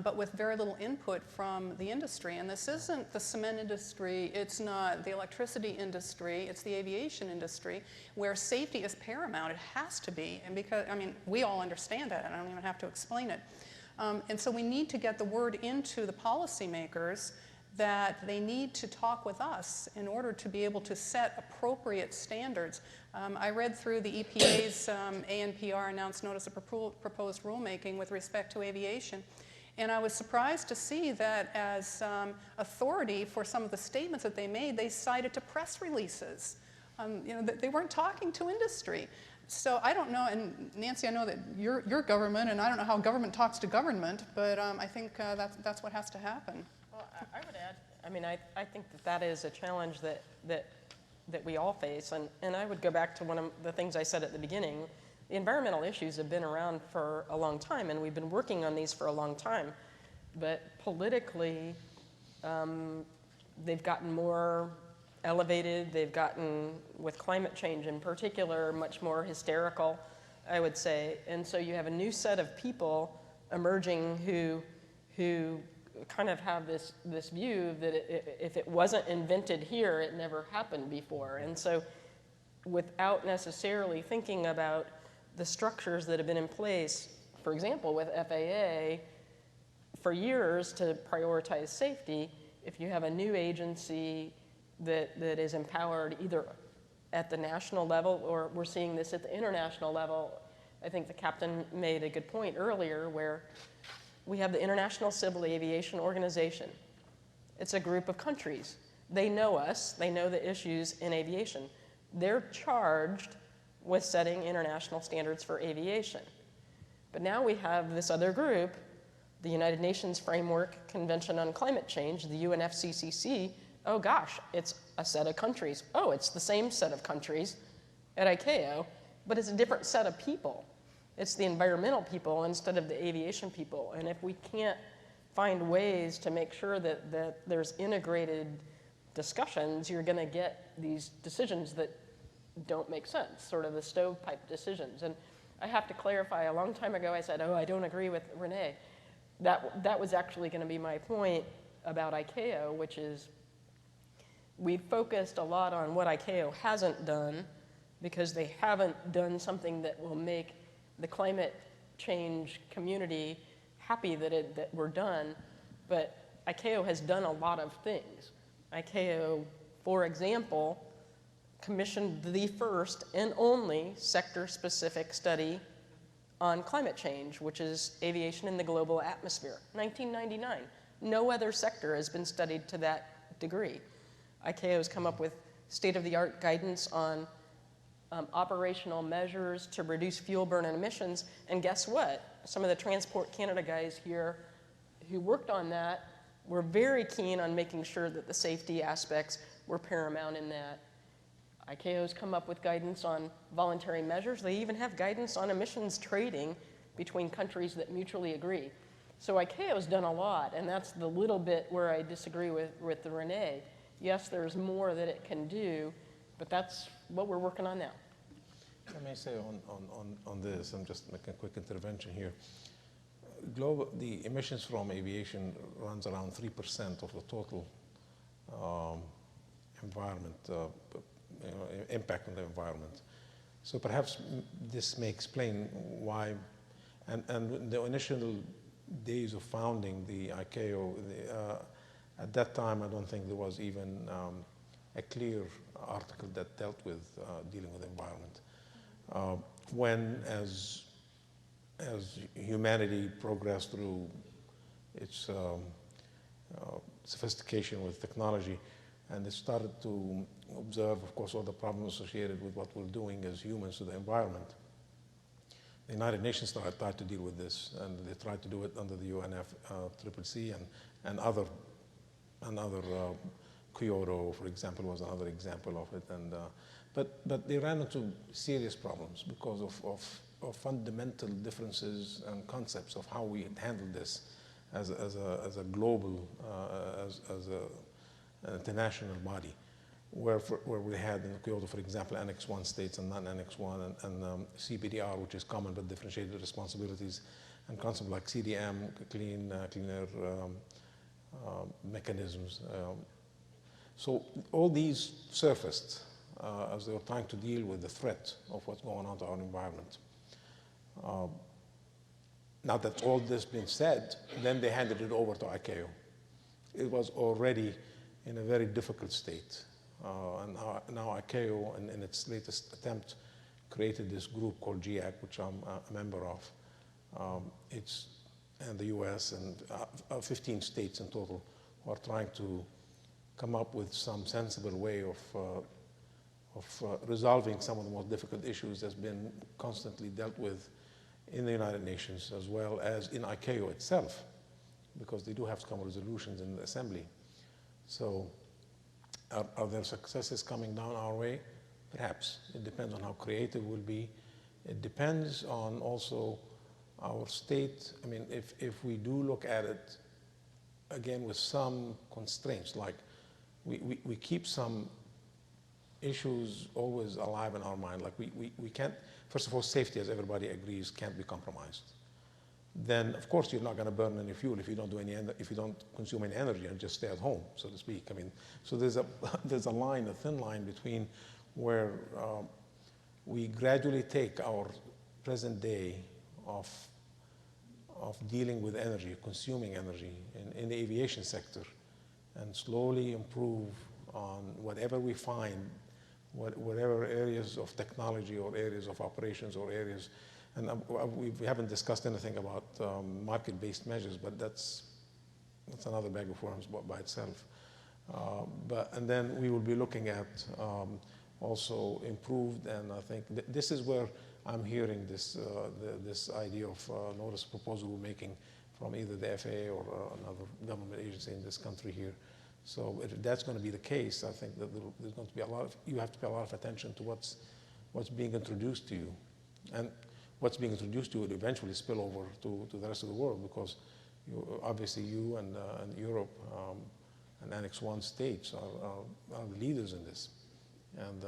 but with very little input from the industry. And this isn't the cement industry, it's not the electricity industry, it's the aviation industry, where safety is paramount. It has to be, and because, I mean, we all understand that, and I don't even have to explain it. And so we need to get the word into the policymakers that they need to talk with us in order to be able to set appropriate standards. I read through the EPA's ANPR announced notice of proposed rulemaking with respect to aviation, and I was surprised to see that as authority for some of the statements that they made, they cited to press releases. They weren't talking to industry. So I don't know, and Nancy, I know that you're government, and I don't know how government talks to government, but I think that's what has to happen. Well, I would add, I mean, I think that that is a challenge that we all face. And I would go back to one of the things I said at the beginning. The environmental issues have been around for a long time, and we've been working on these for a long time. But politically, they've gotten more elevated. They've gotten, with climate change in particular, much more hysterical, I would say. And so you have a new set of people emerging who kind of have this view that if it wasn't invented here, it never happened before. And so without necessarily thinking about the structures that have been in place, for example, with FAA, for years to prioritize safety, if you have a new agency that is empowered either at the national level, or we're seeing this at the international level. I think the captain made a good point earlier where we have the International Civil Aviation Organization. It's a group of countries. They know us, they know the issues in aviation. They're charged with setting international standards for aviation. But now we have this other group, the United Nations Framework Convention on Climate Change, the UNFCCC. Oh gosh, it's a set of countries. Oh, it's the same set of countries at ICAO, but it's a different set of people. It's the environmental people instead of the aviation people. And if we can't find ways to make sure that there's integrated discussions, you're going to get these decisions that don't make sense, sort of the stovepipe decisions. And I have to clarify, a long time ago I said, oh, I don't agree with Renee. That was actually going to be my point about ICAO, which is we focused a lot on what ICAO hasn't done because they haven't done something that will make the climate change community happy that we're done. But ICAO has done a lot of things. ICAO, for example, commissioned the first and only sector-specific study on climate change, which is aviation in the global atmosphere, 1999. No other sector has been studied to that degree. ICAO has come up with state-of-the-art guidance on operational measures to reduce fuel burn and emissions. And guess what? Some of the Transport Canada guys here who worked on that were very keen on making sure that the safety aspects were paramount in that. ICAO's come up with guidance on voluntary measures. They even have guidance on emissions trading between countries that mutually agree. So ICAO's done a lot, and that's the little bit where I disagree with the Renee. Yes, there's more that it can do, but that's what we're working on now. I may say on this, I'm just making a quick intervention here. The emissions from aviation runs around 3% of the total environment, impact on the environment. So perhaps this may explain why, and the initial days of founding the ICAO, at that time I don't think there was even a clear article that dealt with dealing with the environment. When, as humanity progressed through its sophistication with technology, and it started to observe, of course, all the problems associated with what we're doing as humans to the environment, the United Nations tried to deal with this, and they tried to do it under the UNFCCC and other Kyoto, for example, was another example of it. And but they ran into serious problems because of fundamental differences and concepts of how we handle this as a global, as an international body, where we had in Kyoto, for example, Annex 1 states and non-Annex 1, and CBDR, which is common but differentiated responsibilities, and concepts like CDM, cleaner mechanisms. So all these surfaced as they were trying to deal with the threat of what's going on to our environment. Now that all this been said, then they handed it over to ICAO. It was already in a very difficult state. And now ICAO, in its latest attempt, created this group called GIAC, which I'm a member of. And the US and 15 states in total who are trying to come up with some sensible way of resolving some of the most difficult issues that's been constantly dealt with in the United Nations as well as in ICAO itself, because they do have to come resolutions in the assembly. So are there successes coming down our way? Perhaps. It depends on how creative we'll be. It depends on also our state. I mean, if we do look at it, again, with some constraints, like we keep some issues always alive in our mind. Like we can't, first of all, safety, as everybody agrees, can't be compromised. Then, of course, you're not going to burn any fuel if you don't do if you don't consume any energy and just stay at home, so to speak. I mean, so there's a line, a thin line between where we gradually take our present day of dealing with energy, consuming energy in the aviation sector, and slowly improve on whatever we find, whatever areas of technology or areas of operations or areas. And we haven't discussed anything about market-based measures, but that's another bag of worms by itself. And then we will be looking at also improved, and I think this is where I'm hearing this idea of notice of proposal we're making from either the FAA or another government agency in this country here. So if that's going to be the case, I think that there's going to be you have to pay a lot of attention to what's being introduced to you. And what's being introduced to you will eventually spill over to the rest of the world, because obviously you and Europe and Annex 1 states are the leaders in this. And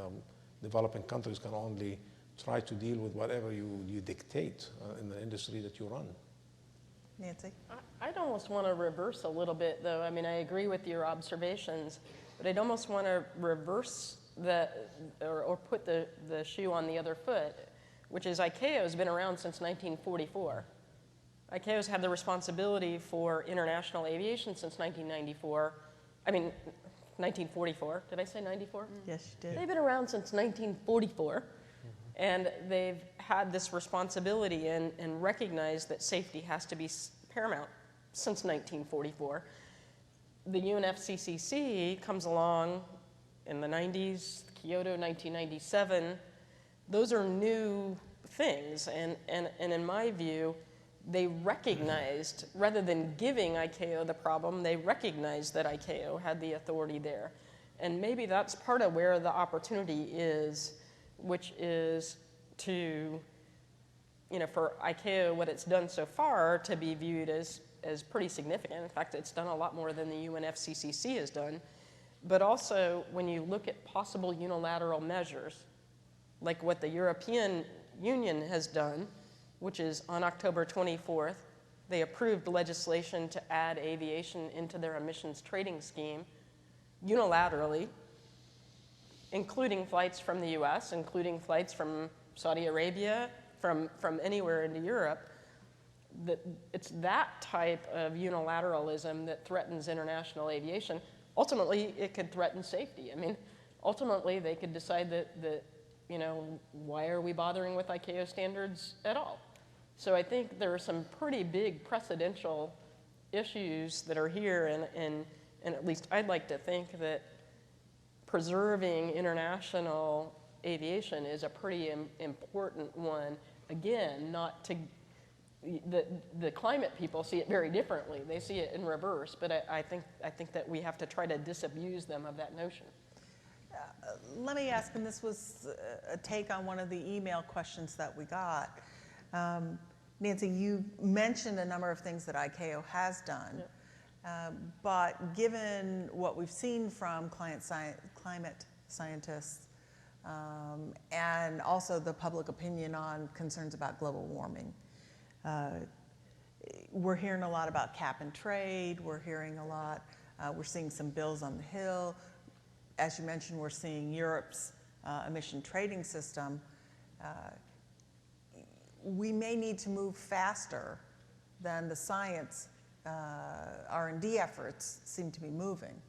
developing countries can only try to deal with whatever you dictate in the industry that you run. Nancy? I'd almost want to reverse a little bit, though. I mean, I agree with your observations, but I'd almost want to reverse or put the shoe on the other foot, which is ICAO's been around since 1944. ICAO's had the responsibility for international aviation since 1994. I mean, 1944. Did I say 94? Yes, you did. They've been around since 1944. And they've had this responsibility and recognized that safety has to be paramount since 1944. The UNFCCC comes along in the 90s, Kyoto 1997. Those are new things. And in my view, they recognized, rather than giving ICAO the problem, they recognized that ICAO had the authority there. And maybe that's part of where the opportunity is, which is to, for ICAO, what it's done so far to be viewed as pretty significant. In fact, it's done a lot more than the UNFCCC has done. But also, when you look at possible unilateral measures, like what the European Union has done, which is on October 24th, they approved legislation to add aviation into their emissions trading scheme unilaterally, including flights from the US, including flights from Saudi Arabia, from anywhere into Europe. It's that type of unilateralism that threatens international aviation. Ultimately, it could threaten safety. I mean, ultimately, they could decide that why are we bothering with ICAO standards at all? So I think there are some pretty big precedential issues that are here, and at least I'd like to think that preserving international aviation is a pretty important one. Again, not to the climate people see it very differently. They see it in reverse, but I think that we have to try to disabuse them of that notion. Let me ask, and this was a take on one of the email questions that we got. Nancy, you mentioned a number of things that ICAO has done. Yep. But given what we've seen from climate scientists and also the public opinion on concerns about global warming, we're hearing a lot about cap and trade. We're hearing a lot. We're seeing some bills on the Hill. As you mentioned, we're seeing Europe's emission trading system. We may need to move faster than the science R&D efforts seem to be moving.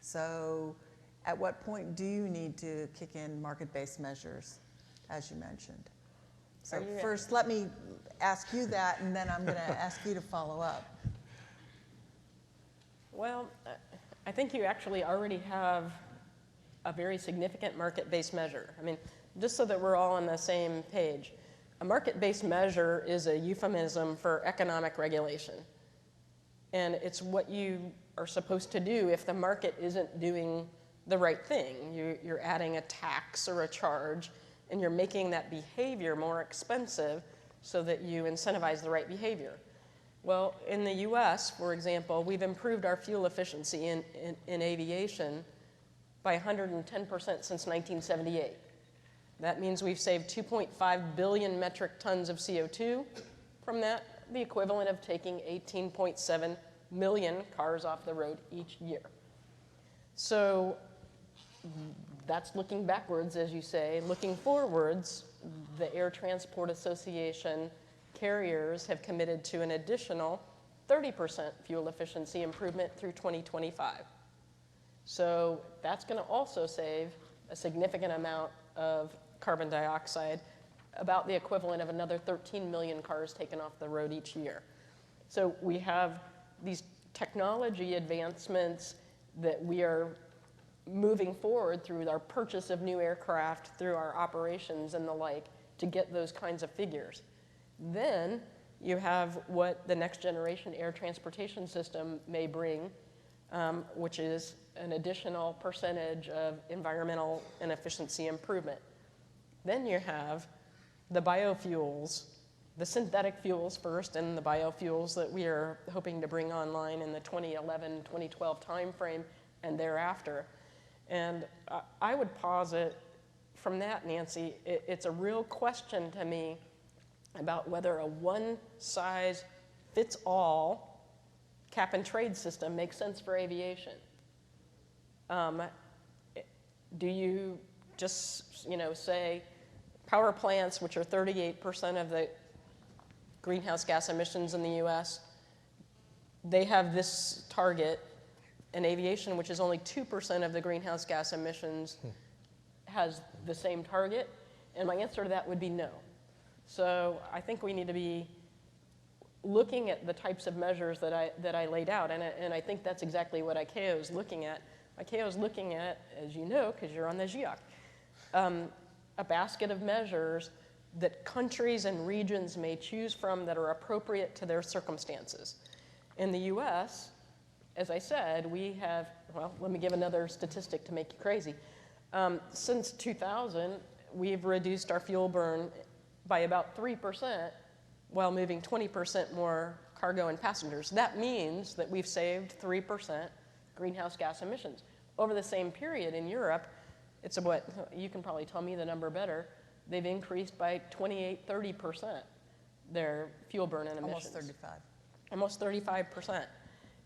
So at what point do you need to kick in market-based measures, as you mentioned? So first, let me ask you that, and then I'm going to ask you to follow up. Well, I think you actually already have a very significant market-based measure. I mean, just so that we're all on the same page, a market-based measure is a euphemism for economic regulation. And it's what you are supposed to do if the market isn't doing the right thing. You're adding a tax or a charge, and you're making that behavior more expensive so that you incentivize the right behavior. Well, in the US, for example, we've improved our fuel efficiency in aviation by 110% since 1978. That means we've saved 2.5 billion metric tons of CO2 from that, the equivalent of taking 18.7 million cars off the road each year. So that's looking backwards, as you say. Looking forwards, the Air Transport Association carriers have committed to an additional 30% fuel efficiency improvement through 2025. So that's going to also save a significant amount of carbon dioxide, about the equivalent of another 13 million cars taken off the road each year. So we have these technology advancements that we are moving forward through our purchase of new aircraft, through our operations and the like, to get those kinds of figures. Then you have what the next generation air transportation system may bring, which is an additional percentage of environmental and efficiency improvement. Then you have the biofuels, the synthetic fuels first, and the biofuels that we are hoping to bring online in the 2011-2012 timeframe and thereafter. And I would posit from that, Nancy, it's a real question to me about whether a one-size-fits-all cap-and-trade system makes sense for aviation. Do you just, say power plants, which are 38% of the greenhouse gas emissions in the U.S., they have this target, and aviation, which is only 2% of the greenhouse gas emissions, has the same target? And my answer to that would be no. So I think we need to be looking at the types of measures that I laid out, and I think that's exactly what ICAO is looking at. ICAO is looking at, as you know, because you're on the GIOC, a basket of measures that countries and regions may choose from that are appropriate to their circumstances. In the US, as I said, we have, well, let me give another statistic to make you crazy. Since 2000, we've reduced our fuel burn by about 3% while moving 20% more cargo and passengers. That means that we've saved 3% greenhouse gas emissions. Over the same period in Europe, it's what, you can probably tell me the number better, they've increased by 28-30% their fuel burn and emissions. Almost 35. Almost 35%.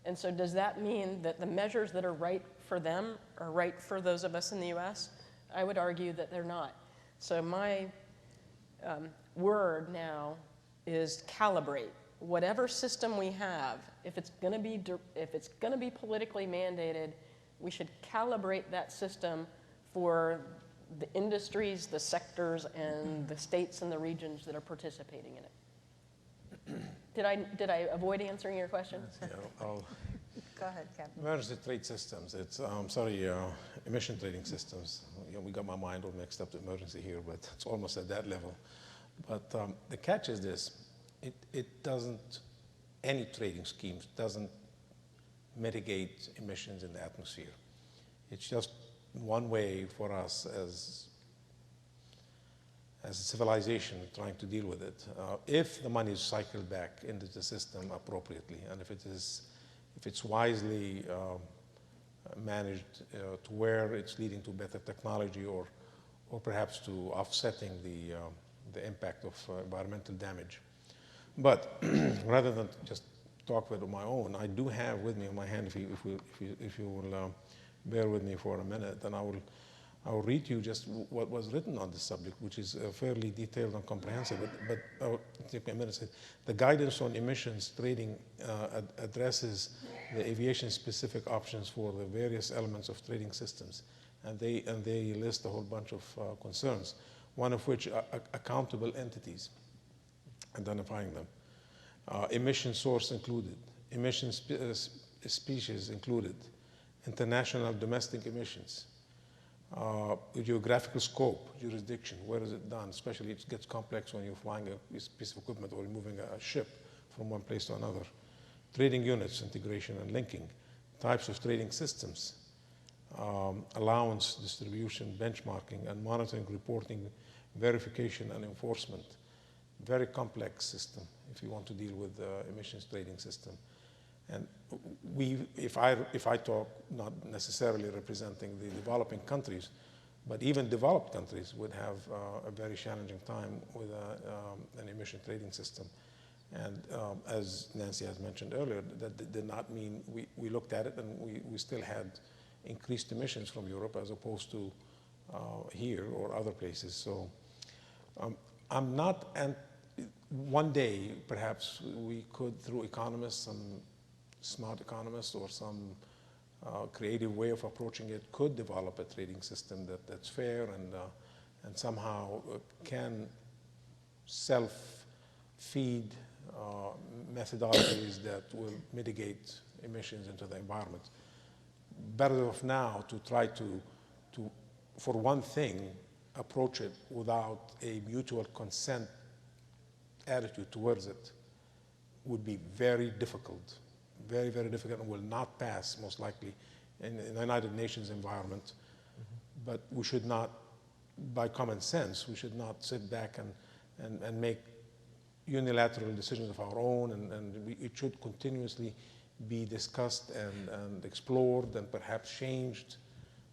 And so does that mean that the measures that are right for them are right for those of us in the US? I would argue that they're not. So my word now is calibrate. Whatever system we have, if it's going to be politically mandated, we should calibrate that system for the industries, the sectors, and the states and the regions that are participating in it. Did I avoid answering your question? Yeah, Go ahead, Captain. emergency trade systems. It's emission trading systems. We got my mind all mixed up to emergency here, but it's almost at that level. But the catch is this: it doesn't. Any trading schemes doesn't mitigate emissions in the atmosphere. It's just one way for us as a civilization trying to deal with it. If the money is cycled back into the system appropriately, and if it's wisely managed to where it's leading to better technology or perhaps to offsetting the impact of environmental damage. But rather than just talk with my own, I do have with me in my hand, if you will bear with me for a minute, then I will read you just what was written on this subject, which is fairly detailed and comprehensive, but I'll take a minute. The guidance on emissions trading addresses the aviation-specific options for the various elements of trading systems, and they list a whole bunch of concerns, one of which are accountable entities, identifying them, emission source included, emission species included, international domestic emissions, geographical scope, jurisdiction, where is it done? Especially it gets complex when you're flying a piece of equipment or moving a ship from one place to another. Trading units, integration and linking, types of trading systems, allowance, distribution, benchmarking, and monitoring, reporting, verification, and enforcement. Very complex system if you want to deal with the emissions trading system. And if I talk, not necessarily representing the developing countries, but even developed countries would have a very challenging time with an emission trading system. And as Nancy has mentioned earlier, that did not mean we looked at it and we still had increased emissions from Europe as opposed to here or other places. So I'm not, and one day perhaps we could, through economists, some smart economists or some creative way of approaching it, could develop a trading system that's fair and somehow can self-feed methodologies that will mitigate emissions into the environment. Better off now to try to, for one thing, approach it without a mutual consent attitude towards it would be very difficult, very, very difficult, and will not pass, most likely, in the United Nations environment. But we should not, by common sense, we should not sit back and make unilateral decisions of our own, and it should continuously be discussed and explored and perhaps changed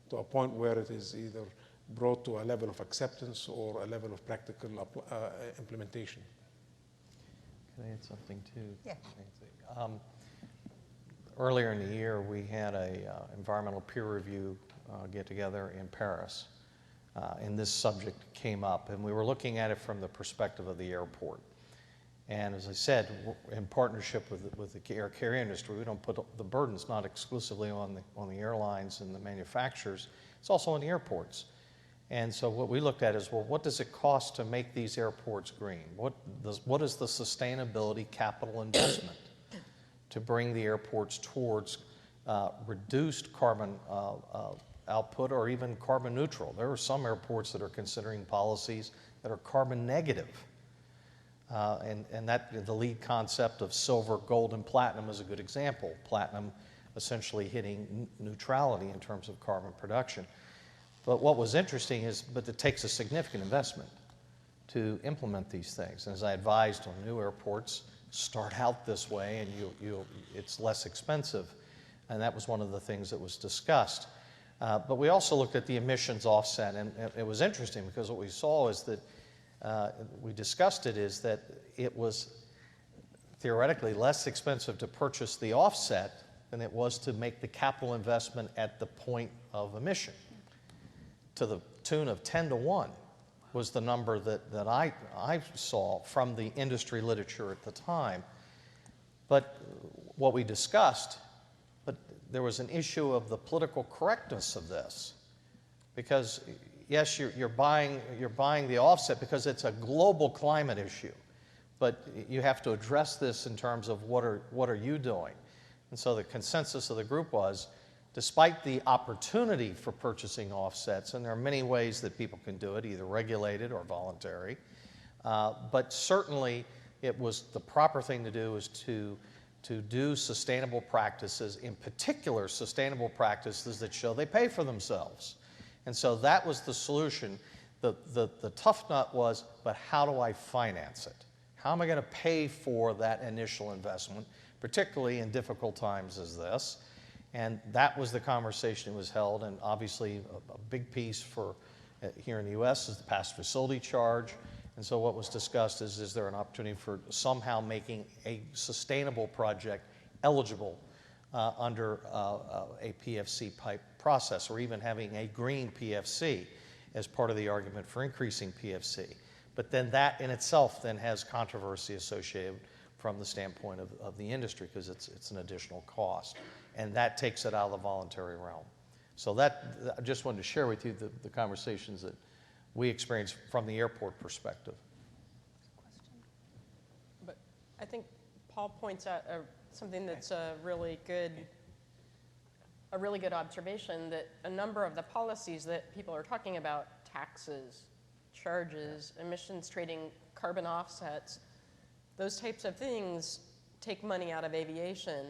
to a point where it is either brought to a level of acceptance or a level of practical implementation. Can I add something too? Yeah. Nancy? Earlier in the year, we had a environmental peer review get together in Paris, and this subject came up, and we were looking at it from the perspective of the airport. And as I said, in partnership with the air carrier industry, we don't put the burdens not exclusively on the airlines and the manufacturers, it's also on the airports. And so what we looked at is, well, what does it cost to make these airports green? What is the sustainability capital investment to bring the airports towards reduced carbon output or even carbon neutral? There are some airports that are considering policies that are carbon negative. And that the lead concept of silver, gold, and platinum is a good example. Platinum essentially hitting neutrality in terms of carbon production. But what was interesting is, but it takes a significant investment to implement these things. And as I advised on new airports, start out this way and it's less expensive. And that was one of the things that was discussed. But we also looked at the emissions offset, and it was interesting because what we saw is that we discussed it is that it was theoretically less expensive to purchase the offset than it was to make the capital investment at the point of emission. To the tune of 10 to 1 was the number that I saw from the industry literature at the time. But what we discussed, but there was an issue of the political correctness of this. Because yes, you're buying the offset because it's a global climate issue, but you have to address this in terms of what are you doing? And so the consensus of the group was, despite the opportunity for purchasing offsets, and there are many ways that people can do it, either regulated or voluntary, but certainly it was the proper thing to do is to do sustainable practices, in particular sustainable practices that show they pay for themselves. And so that was the solution. The tough nut was, but how do I finance it? How am I going to pay for that initial investment, particularly in difficult times as this? And that was the conversation that was held, and obviously a big piece for here in the U.S. is the past facility charge. And so what was discussed is there an opportunity for somehow making a sustainable project eligible under a PFC pipe process, or even having a green PFC as part of the argument for increasing PFC. But then that in itself then has controversy associated from the standpoint of the industry, because it's an additional cost. And that takes it out of the voluntary realm. So that, I just wanted to share with you the conversations that we experienced from the airport perspective. But I think Paul points out something that's a really good observation, that a number of the policies that people are talking about, taxes, charges, emissions trading, carbon offsets, those types of things take money out of aviation.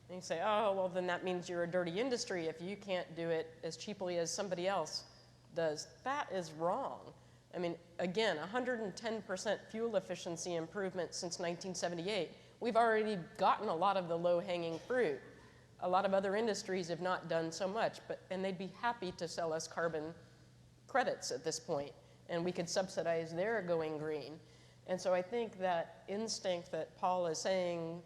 And you say, oh, well, then that means you're a dirty industry if you can't do it as cheaply as somebody else does. That is wrong. I mean, again, 110% fuel efficiency improvement since 1978. We've already gotten a lot of the low-hanging fruit. A lot of other industries have not done so much, and they'd be happy to sell us carbon credits at this point, and we could subsidize their going green. And so I think that instinct that Paul is saying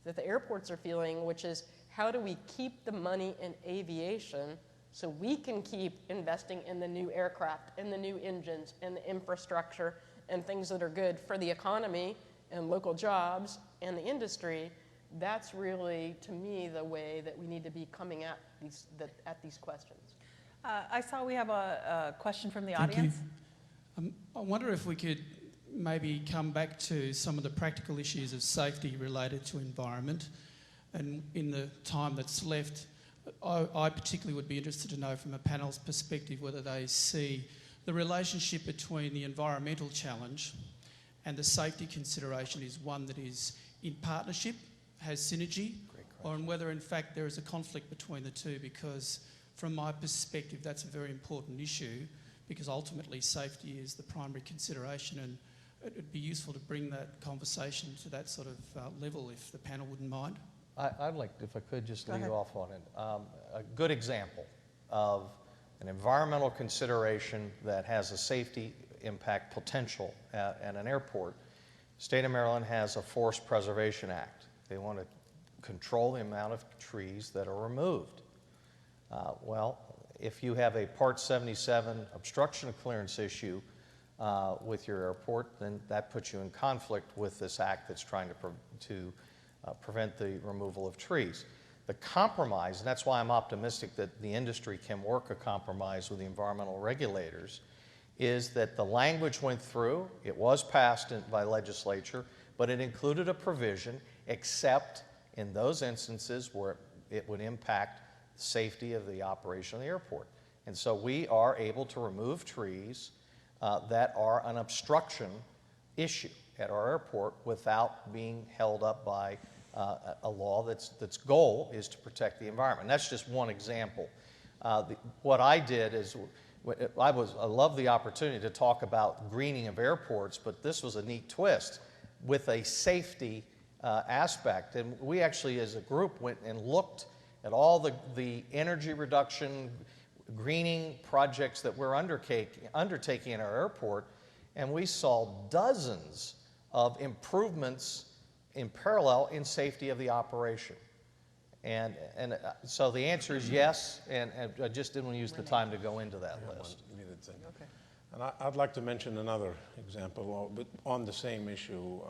that the airports are feeling, which is how do we keep the money in aviation so we can keep investing in the new aircraft and the new engines and the infrastructure and things that are good for the economy and local jobs and the industry. That's really, to me, the way that we need to be coming at these questions. I saw we have a question from the Thank audience. you. I wonder if we could maybe come back to some of the practical issues of safety related to environment. And in the time that's left, I particularly would be interested to know from a panel's perspective whether they see the relationship between the environmental challenge and the safety consideration is one that is in partnership, has synergy, or on whether in fact there is a conflict between the two, because from my perspective that's a very important issue, because ultimately safety is the primary consideration, and it would be useful to bring that conversation to that sort of level if the panel wouldn't mind. I'd like, if I could, just lead off on it. A good example of an environmental consideration that has a safety impact potential at an airport. State of Maryland has a Forest Preservation Act. They want to control the amount of trees that are removed. Well, if you have a Part 77 obstruction of clearance issue with your airport, then that puts you in conflict with this act that's trying to prevent the removal of trees. The compromise, and that's why I'm optimistic that the industry can work a compromise with the environmental regulators, is that the language went through, it was passed by legislature, but it included a provision except in those instances where it would impact the safety of the operation of the airport. And so we are able to remove trees that are an obstruction issue at our airport without being held up by a law that's goal is to protect the environment. That's just one example. What I did is, I love the opportunity to talk about greening of airports, but this was a neat twist with a safety aspect. And we actually, as a group, went and looked at all the energy reduction, greening projects that we're undertaking in our airport, and we saw dozens of improvements in parallel in safety of the operation. And so the answer is yes, and I just didn't want to use the time to go into that list. Okay. And I'd like to mention another example, but on the same issue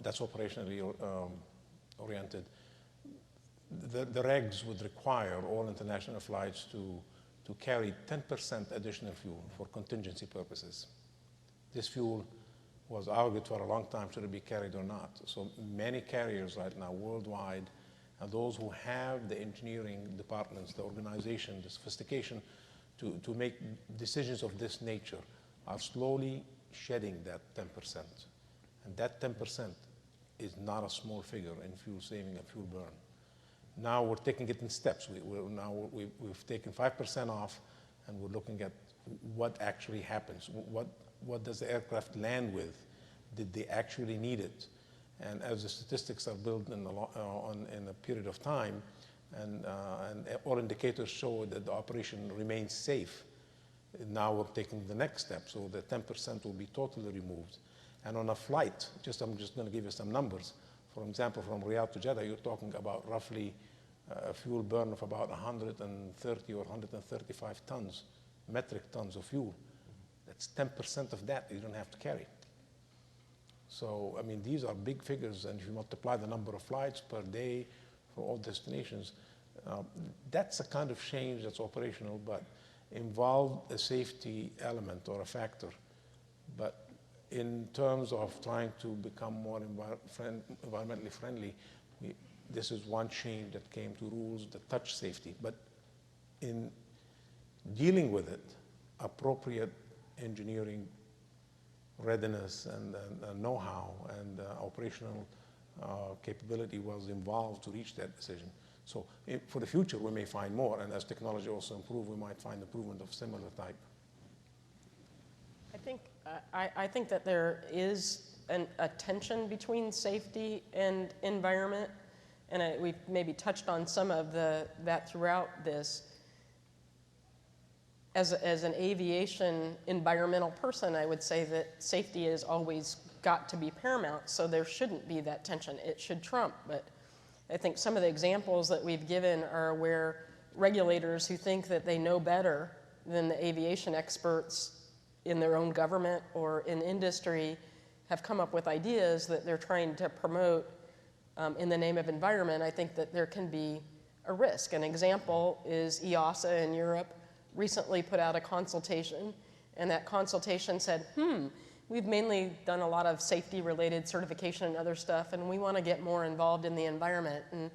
that's operationally oriented. The regs would require all international flights to carry 10% additional fuel for contingency purposes. This fuel was argued for a long time, should it be carried or not. So many carriers right now worldwide, and those who have the engineering departments, the organization, the sophistication to make decisions of this nature, are slowly shedding that 10%. And that 10% is not a small figure in fuel saving and fuel burn. Now we're taking it in steps. We've taken 5% off, and we're looking at what actually happens. What does the aircraft land with? Did they actually need it? And as the statistics are built in a period of time, and all indicators show that the operation remains safe, now we're taking the next step. So the 10% will be totally removed. And on a flight, I'm just going to give you some numbers. For example, from Riyadh to Jeddah, you're talking about roughly a fuel burn of about 130 or 135 tons, metric tons of fuel. That's 10% of that you don't have to carry. So, I mean, these are big figures, and if you multiply the number of flights per day for all destinations, that's a kind of change that's operational, but involved a safety element or a factor. But in terms of trying to become more environmentally friendly, this is one change that came to rules that touch safety. But in dealing with it, appropriate engineering readiness and know-how and operational capability was involved to reach that decision. So for the future, we may find more, and as technology also improves, we might find improvement of similar type. I think that there is a tension between safety and environment, and we've maybe touched on some of that throughout this. As an aviation environmental person, I would say that safety has always got to be paramount, so there shouldn't be that tension. It should trump, but I think some of the examples that we've given are where regulators who think that they know better than the aviation experts in their own government or in industry have come up with ideas that they're trying to promote in the name of environment. I think that there can be a risk. An example is EASA in Europe recently put out a consultation, and that consultation said, we've mainly done a lot of safety-related certification and other stuff, and we want to get more involved in the environment. And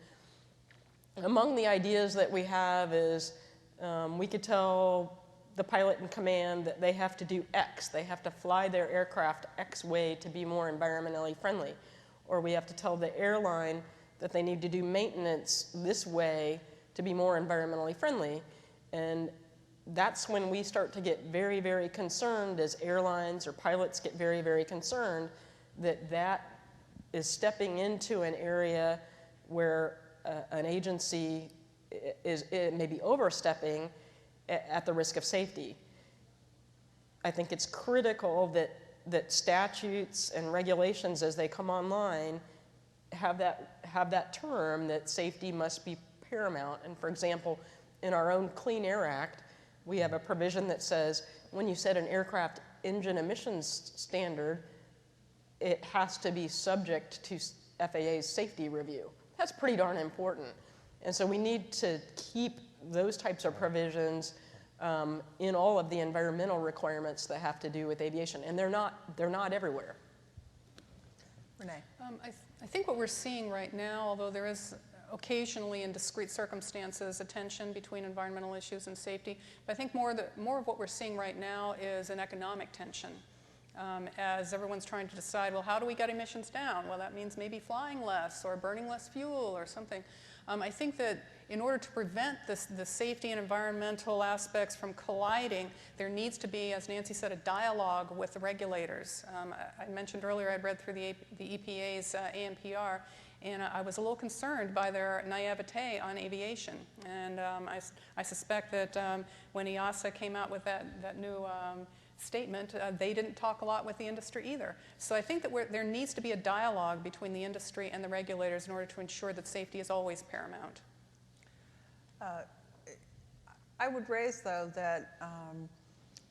among the ideas that we have is we could tell the pilot in command that they have to do X. They have to fly their aircraft X way to be more environmentally friendly. Or we have to tell the airline that they need to do maintenance this way to be more environmentally friendly. And that's when we start to get very, very concerned as airlines or pilots get very, very concerned that is stepping into an area where an agency is maybe overstepping at the risk of safety. I think it's critical that statutes and regulations as they come online have that term that safety must be paramount. And for example, in our own Clean Air Act, we have a provision that says when you set an aircraft engine emissions standard, it has to be subject to FAA's safety review. That's pretty darn important. And so we need to keep those types of provisions in all of the environmental requirements that have to do with aviation. And they're not everywhere. Renee. I think what we're seeing right now, although there is occasionally in discrete circumstances a tension between environmental issues and safety, but I think more of what we're seeing right now is an economic tension. As everyone's trying to decide, well, how do we get emissions down? Well, that means maybe flying less or burning less fuel or something. I think that in order to prevent the safety and environmental aspects from colliding, there needs to be, as Nancy said, a dialogue with the regulators. I mentioned earlier I'd read through the EPA's ANPR, and I was a little concerned by their naivete on aviation. And I suspect that when EASA came out with that new statement, they didn't talk a lot with the industry either. So I think that there needs to be a dialogue between the industry and the regulators in order to ensure that safety is always paramount. I would raise, though, that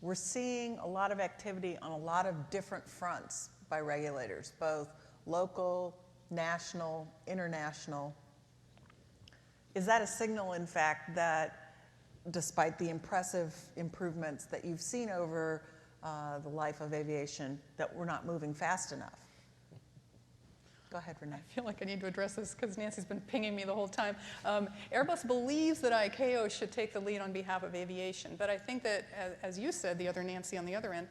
we're seeing a lot of activity on a lot of different fronts by regulators, both local, national, international. Is that a signal, in fact, that despite the impressive improvements that you've seen over the life of aviation, that we're not moving fast enough? Go ahead, Renee. I feel like I need to address this because Nancy's been pinging me the whole time. Airbus believes that ICAO should take the lead on behalf of aviation, but I think that, as you said, the other Nancy on the other end,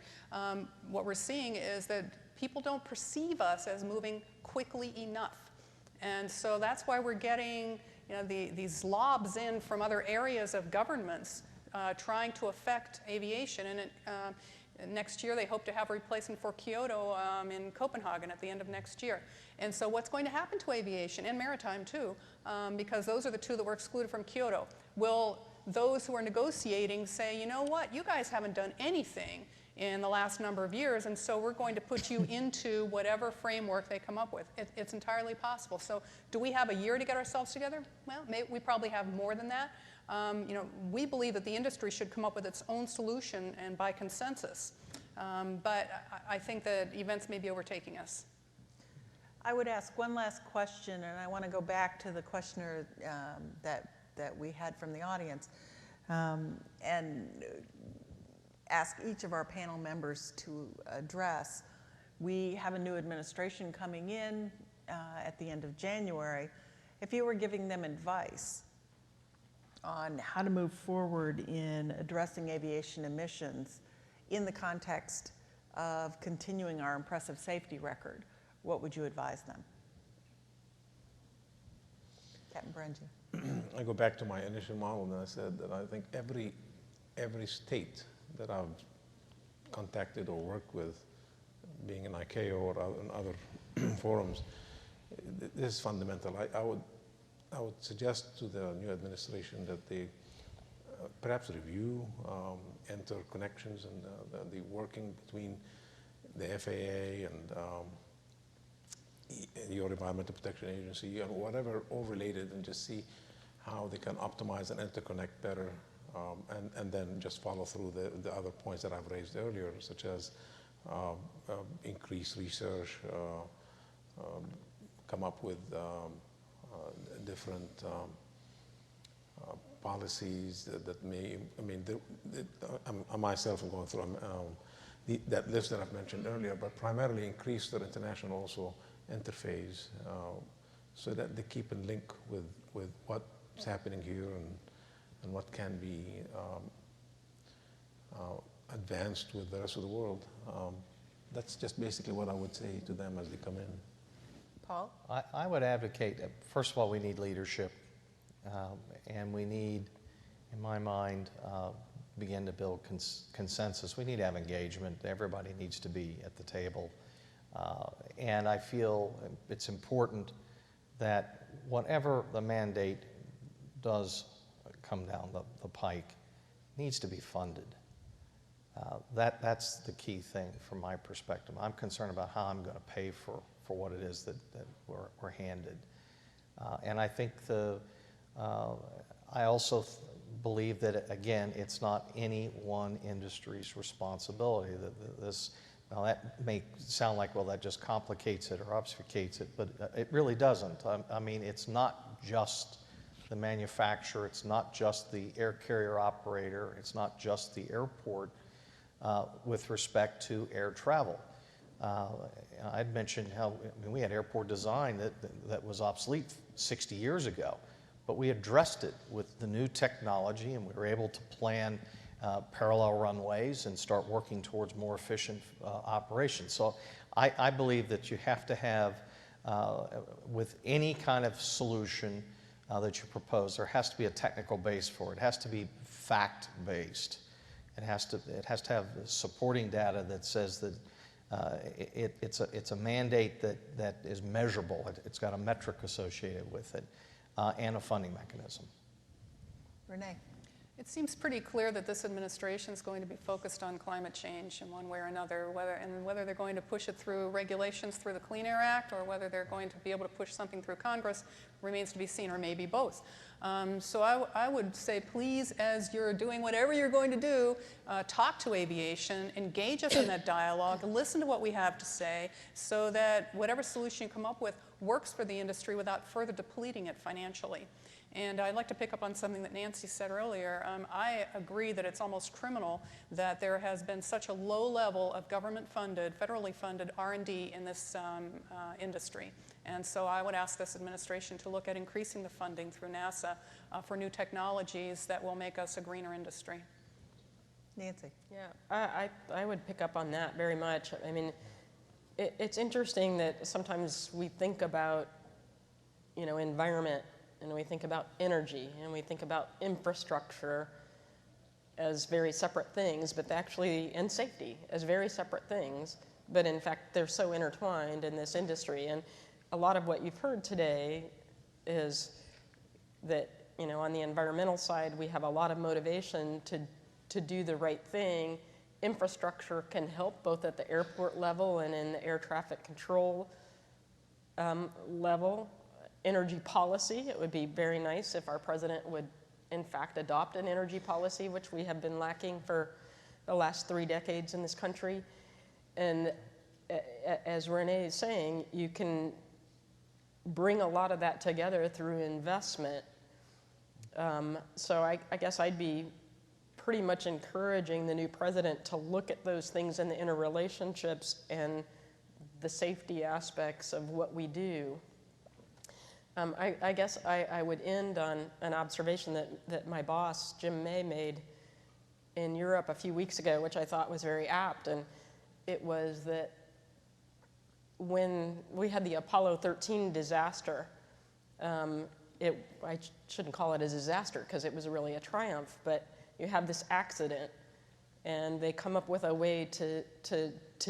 what we're seeing is that people don't perceive us as moving quickly enough. And so that's why we're getting these lobs in from other areas of governments trying to affect aviation. And next year, they hope to have a replacement for Kyoto in Copenhagen at the end of next year. And so what's going to happen to aviation and maritime, too, because those are the two that were excluded from Kyoto? Will those who are negotiating say, you know what, you guys haven't done anything in the last number of years, and so we're going to put you into whatever framework they come up with? It's entirely possible. So do we have a year to get ourselves together? Well, we probably have more than that. We believe that the industry should come up with its own solution and by consensus. But I think that events may be overtaking us. I would ask one last question, and I want to go back to the questioner that we had from the audience, and ask each of our panel members to address. We have a new administration coming in at the end of January. If you were giving them advice on how to move forward in addressing aviation emissions in the context of continuing our impressive safety record, what would you advise them? Captain Brangy. I go back to my initial model, and I said that I think every state that I've contacted or worked with, being in ICAO or in other forums, this is fundamental. I would suggest to the new administration that they perhaps review interconnections and the working between the FAA and your Environmental Protection Agency and whatever all related, and just see how they can optimize and interconnect better, and then just follow through the other points that I've raised earlier, such as increase research, come up with different policies that may, I mean, I myself am going through that list that I've mentioned earlier, but primarily increase their international also interface so that they keep in link with what's happening here and what can be advanced with the rest of the world. That's just basically what I would say to them as they come in. Paul? I would advocate, first of all, we need leadership, and we need, in my mind, begin to build consensus. We need to have engagement. Everybody needs to be at the table. And I feel it's important that whatever the mandate does come down the pike needs to be funded. That's the key thing from my perspective. I'm concerned about how I'm going to pay for what it is that we're handed. And I think I also believe that, again, it's not any one industry's responsibility. Now that may sound like, well, that just complicates it or obfuscates it, but it really doesn't. I mean, it's not just the manufacturer, it's not just the air carrier operator, it's not just the airport with respect to air travel. I'd mentioned how we had airport design that was obsolete 60 years ago, but we addressed it with the new technology, and we were able to plan parallel runways and start working towards more efficient operations. So I believe that you have to have, with any kind of solution that you propose, there has to be a technical base for it. It has to be fact-based. It has to have supporting data that says that it's a mandate that is measurable. It's got a metric associated with it, and a funding mechanism. Renee? It seems pretty clear that this administration is going to be focused on climate change in one way or another, whether they're going to push it through regulations through the Clean Air Act, or whether they're going to be able to push something through Congress remains to be seen, or maybe both. So I would say, please, as you're doing whatever you're going to do, talk to aviation, engage us in that dialogue, listen to what we have to say, so that whatever solution you come up with works for the industry without further depleting it financially. And I'd like to pick up on something that Nancy said earlier. I agree that it's almost criminal that there has been such a low level of government-funded, federally funded R&D in this industry. And so I would ask this administration to look at increasing the funding through NASA for new technologies that will make us a greener industry. Nancy? Yeah, I would pick up on that very much. I mean, it's interesting that sometimes we think about, environment, and we think about energy, and we think about infrastructure as very separate things, but and safety as very separate things. But in fact, they're so intertwined in this industry. And a lot of what you've heard today is that, on the environmental side, we have a lot of motivation to do the right thing. Infrastructure can help both at the airport level and in the air traffic control level. Energy policy, it would be very nice if our president would, in fact, adopt an energy policy, which we have been lacking for the last 3 decades in this country. And as Renee is saying, you can bring a lot of that together through investment. So I guess I'd be pretty much encouraging the new president to look at those things in the interrelationships and the safety aspects of what we do. I guess I would end on an observation that my boss, Jim May, made in Europe a few weeks ago, which I thought was very apt. And it was that when we had the Apollo 13 disaster, I shouldn't call it a disaster because it was really a triumph, but you have this accident and they come up with a way to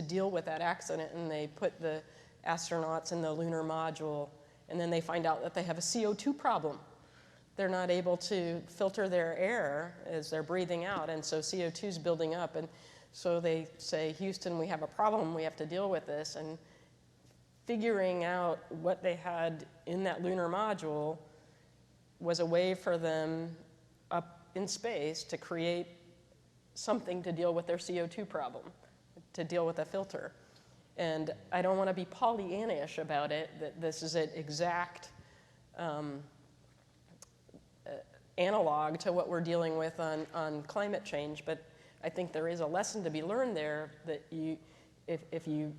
deal with that accident, and they put the astronauts in the lunar module, and then they find out that they have a CO2 problem. They're not able to filter their air as they're breathing out, and so CO2 is building up. And so they say, Houston, we have a problem, we have to deal with this. And figuring out what they had in that lunar module was a way for them up in space to create something to deal with their CO2 problem, to deal with a filter. And I don't want to be Pollyannish about it, that this is an exact analog to what we're dealing with on climate change, but I think there is a lesson to be learned there that if you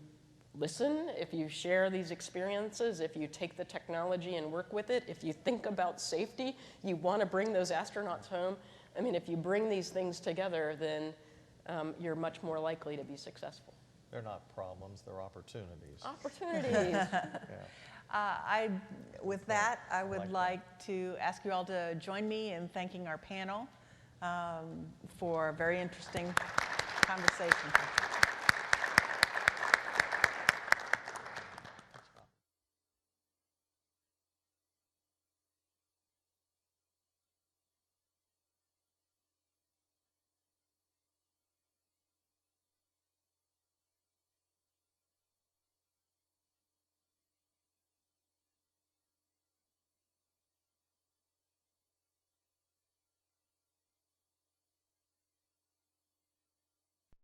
listen, if you share these experiences, if you take the technology and work with it, if you think about safety, you want to bring those astronauts home. I mean, if you bring these things together, then you're much more likely to be successful. They're not problems, they're opportunities. Opportunities. With that, I would like like to ask you all to join me in thanking our panel for a very interesting conversation.